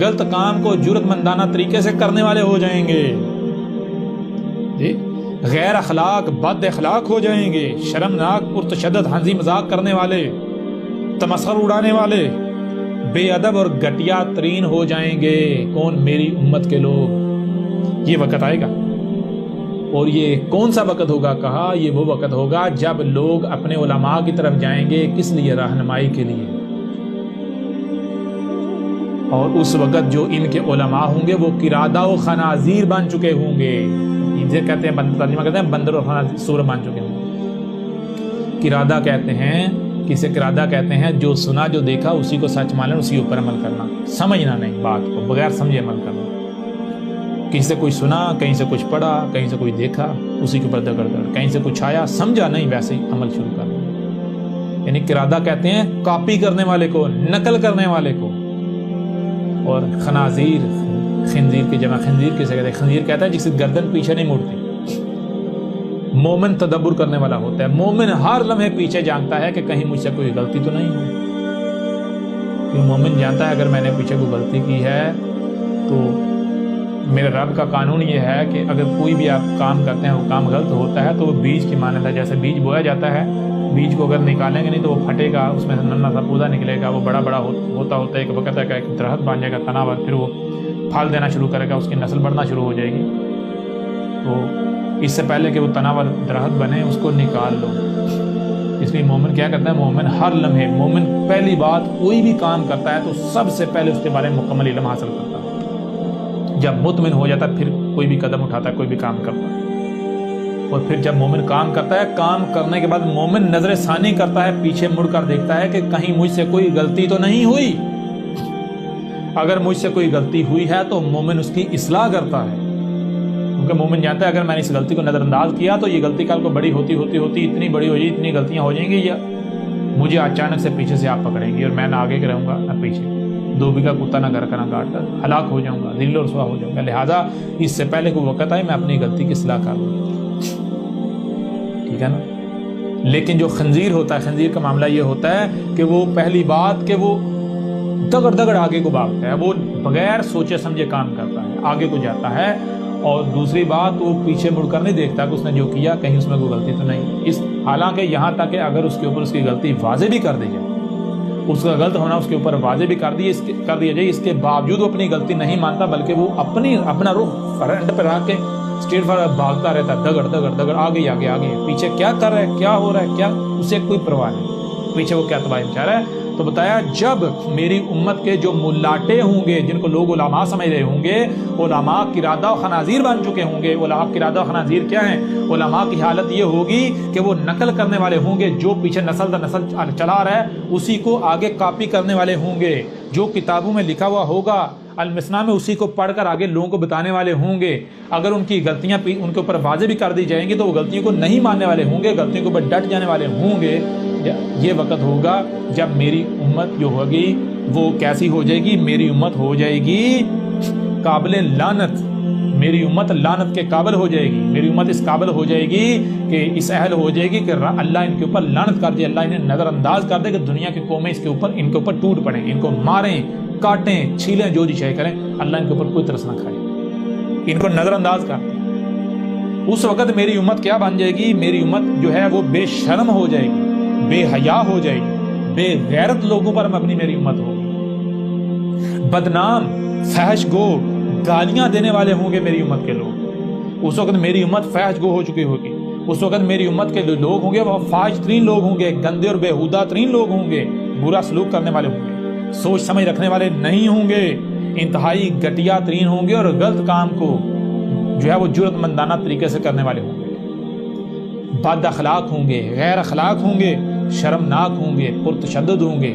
غلط کام کو جرت مندانہ طریقے سے کرنے والے ہو جائیں گے، جی غیر اخلاق بد اخلاق ہو جائیں گے، شرمناک پرتشدد ہنسی مذاق کرنے والے، تمسخر اڑانے والے، بے ادب اور گھٹیا ترین ہو جائیں گے۔ کون؟ میری امت کے لوگ۔ یہ وقت آئے گا، اور یہ کون سا وقت ہوگا؟ کہا یہ وہ وقت ہوگا جب لوگ اپنے علماء کی طرف جائیں گے، کس لیے؟ رہنمائی کے لیے، اور اس وقت جو ان کے علماء ہوں گے وہ قرادہ و خنازیر بن چکے ہوں گے، انہیں کہتے ہیں ترجمہ کرتے ہیں بندر اور خنازیر، سور بن چکے ہوں گے۔ قرادہ کہتے ہیں، کسے قرادہ کہتے ہیں؟ جو سنا جو دیکھا اسی کو سچ مان لینا، اسی اوپر عمل کرنا، سمجھنا نہیں بات کو، بغیر سمجھے عمل کرنا۔ کہیں سے کوئی سنا، کہیں سے کچھ پڑھا، کہیں سے کوئی دیکھا، اسی کے اوپر دگڑ دگڑ، کہیں سے کچھ آیا سمجھا نہیں، ویسے ہی عمل شروع کرنا۔ یعنی قرادہ کہتے ہیں کاپی کرنے والے کو، نقل کرنے والے کو۔ اور خنازیر، خنزیر کی جمع خنزیر کسے کہتے ہیں؟ خنزیر کہتا ہے جس کی گردن پیچھے نہیں مڑتی۔ مومن تدبر کرنے والا ہوتا ہے، مومن ہر لمحے پیچھے جانتا ہے کہ کہیں مجھ سے کوئی غلطی تو نہیں ہو، کیوں؟ مومن جانتا ہے اگر میں نے پیچھے کوئی غلطی کی ہے تو میرے رب کا قانون یہ ہے کہ اگر کوئی بھی آپ کام کرتے ہیں وہ کام غلط ہوتا ہے تو وہ بیج کی مانند ہے، جیسے بیج بویا جاتا ہے، بیج کو اگر نکالیں گے نہیں تو وہ پھٹے گا، اس میں سے ننا سا پودا نکلے گا، وہ بڑا بڑا ہوتا ہوتا ہے، ایک وقت ہے کہ ایک درخت بن جائے گا تناور، پھر وہ پھل دینا شروع کرے گا، اس کی نسل بڑھنا شروع ہو جائے گی۔ تو اس سے پہلے کہ وہ تناور درخت بنے اس کو نکال لو۔ اس لیے مومن کیا کرتا ہے؟ مومن ہر لمحے، مومن پہلی بات کوئی بھی کام کرتا ہے تو سب سے پہلے اس کے بارے میں مکمل علم حاصل کرتا ہے، جب مطمئن ہو جاتا ہے پھر کوئی بھی قدم اٹھاتا ہے، کوئی بھی کام کرتا ہے۔ اور پھر جب مومن کام کرتا ہے، کام کرنے کے بعد مومن نظر ثانی کرتا ہے، پیچھے مڑ کر دیکھتا ہے کہ کہیں مجھ سے کوئی غلطی تو نہیں ہوئی۔ اگر مجھ سے کوئی غلطی ہوئی ہے تو مومن اس کی اصلاح کرتا ہے، کیونکہ مومن جانتا ہے اگر میں نے اس غلطی کو نظر انداز کیا تو یہ غلطی کل کو بڑی ہوتی اتنی بڑی ہو جائے، اتنی غلطیاں ہو جائیں گی، یا مجھے اچانک سے پیچھے سے آپ پکڑیں گی اور میں نہ آگے کے رہوں گا نہ پیچھے، دھوبی کا کتا نہ گھر کا نہ گاٹ، ہلاک ہو جاؤں گا، ذل و رسوا ہو جاؤں گا۔ لہٰذا اس سے پہلے کوئی وقت آئے میں اپنی غلطی کی اصلاح کر لوں، ٹھیک ہے نا؟ لیکن جو خنزیر ہوتا ہے، خنزیر کا معاملہ یہ ہوتا ہے کہ وہ پہلی بات کہ وہ دگڑ آگے کو بھاگتا ہے، وہ بغیر سوچے سمجھے کام کرتا ہے، آگے کو جاتا ہے، اور دوسری بات وہ پیچھے مڑ کر نہیں دیکھتا کہ اس نے جو کیا کہیں اس میں کوئی غلطی تو نہیں۔ حالانکہ یہاں تک کہ اگر اس کے اوپر اس کی غلطی واضح بھی کر دی جائے، اس کا غلط ہونا اس کے اوپر واضح بھی کر دیا جائے، اس کے باوجود وہ اپنی غلطی نہیں مانتا، بلکہ وہ اپنا رخ فرنٹ پہ رکھ کے اسٹریٹ فارورڈ بھاگتا رہتا ہے، دگڑ آگے، پیچھے کیا کر رہا ہے، کیا ہو رہا ہے، کیا اسے کوئی پرواہ نہیں، پیچھے وہ کیا تباہی مچا رہا ہے۔ تو بتایا جب میری امت کے جو ملاٹے ہوں گے، جن کو لوگ علماء سمجھ رہے ہوں گے، علماء قرادہ و خنازیر بن چکے ہوں گے۔ علماء قرادہ و خنازیر کیا ہیں؟ علماء کی حالت یہ ہوگی کہ وہ نقل کرنے والے ہوں گے، جو پیچھے نسل در نسل چلا رہا ہے اسی کو آگے کاپی کرنے والے ہوں گے، جو کتابوں میں لکھا ہوا ہوگا المثنا میں اسی کو پڑھ کر آگے لوگوں کو بتانے والے ہوں گے۔ اگر ان کی غلطیاں ان کے اوپر واضح بھی کر دی جائیں گی تو وہ غلطیوں کو نہیں ماننے والے ہوں گے، غلطیوں کے اوپر ڈٹ جانے والے ہوں گے۔ یہ وقت ہوگا جب میری امت جو ہوگی وہ کیسی ہو جائے گی؟ میری امت ہو جائے گی قابل لعنت، میری امت لعنت کے قابل ہو جائے گی، میری امت اس قابل ہو جائے گی کہ اس اہل ہو جائے گی کہ اللہ ان کے اوپر لعنت کر دے، اللہ انہیں نظر انداز کر دے کہ دنیا کی قومیں ان کے اوپر ٹوٹ پڑیں، ان کو ماریں، کاٹیں، چھیلیں، جو جی شے کریں، اللہ ان کے اوپر کوئی ترس نہ کھائے، ان کو نظر انداز کر دے۔ اس وقت میری امت کیا بن جائے گی؟ میری امت جو ہے وہ بے شرم ہو جائے گی، بے حیا ہو جائے گی، بے غیرت لوگوں پر مبنی میری امت ہوگی، بدنام، فحش گو، گالیاں دینے والے ہوں گے میری امت کے لوگ۔ اس وقت میری امت فحش گو ہو چکی ہوگی، اس وقت میری امت کے لوگ ہوں گے وہ فاحش ترین لوگ ہوں گے، گندے اور بےہودہ ترین لوگ ہوں گے، برا سلوک کرنے والے ہوں گے، سوچ سمجھ رکھنے والے نہیں ہوں گے، انتہائی گھٹیا ترین ہوں گے، اور غلط کام کو جو ہے وہ جرت مندانہ طریقے سے کرنے والے ہوں گے، بد اخلاق ہوں گے، غیر اخلاق ہوں گے، شرمناک ہوں گے، پرتشدد ہوں گے،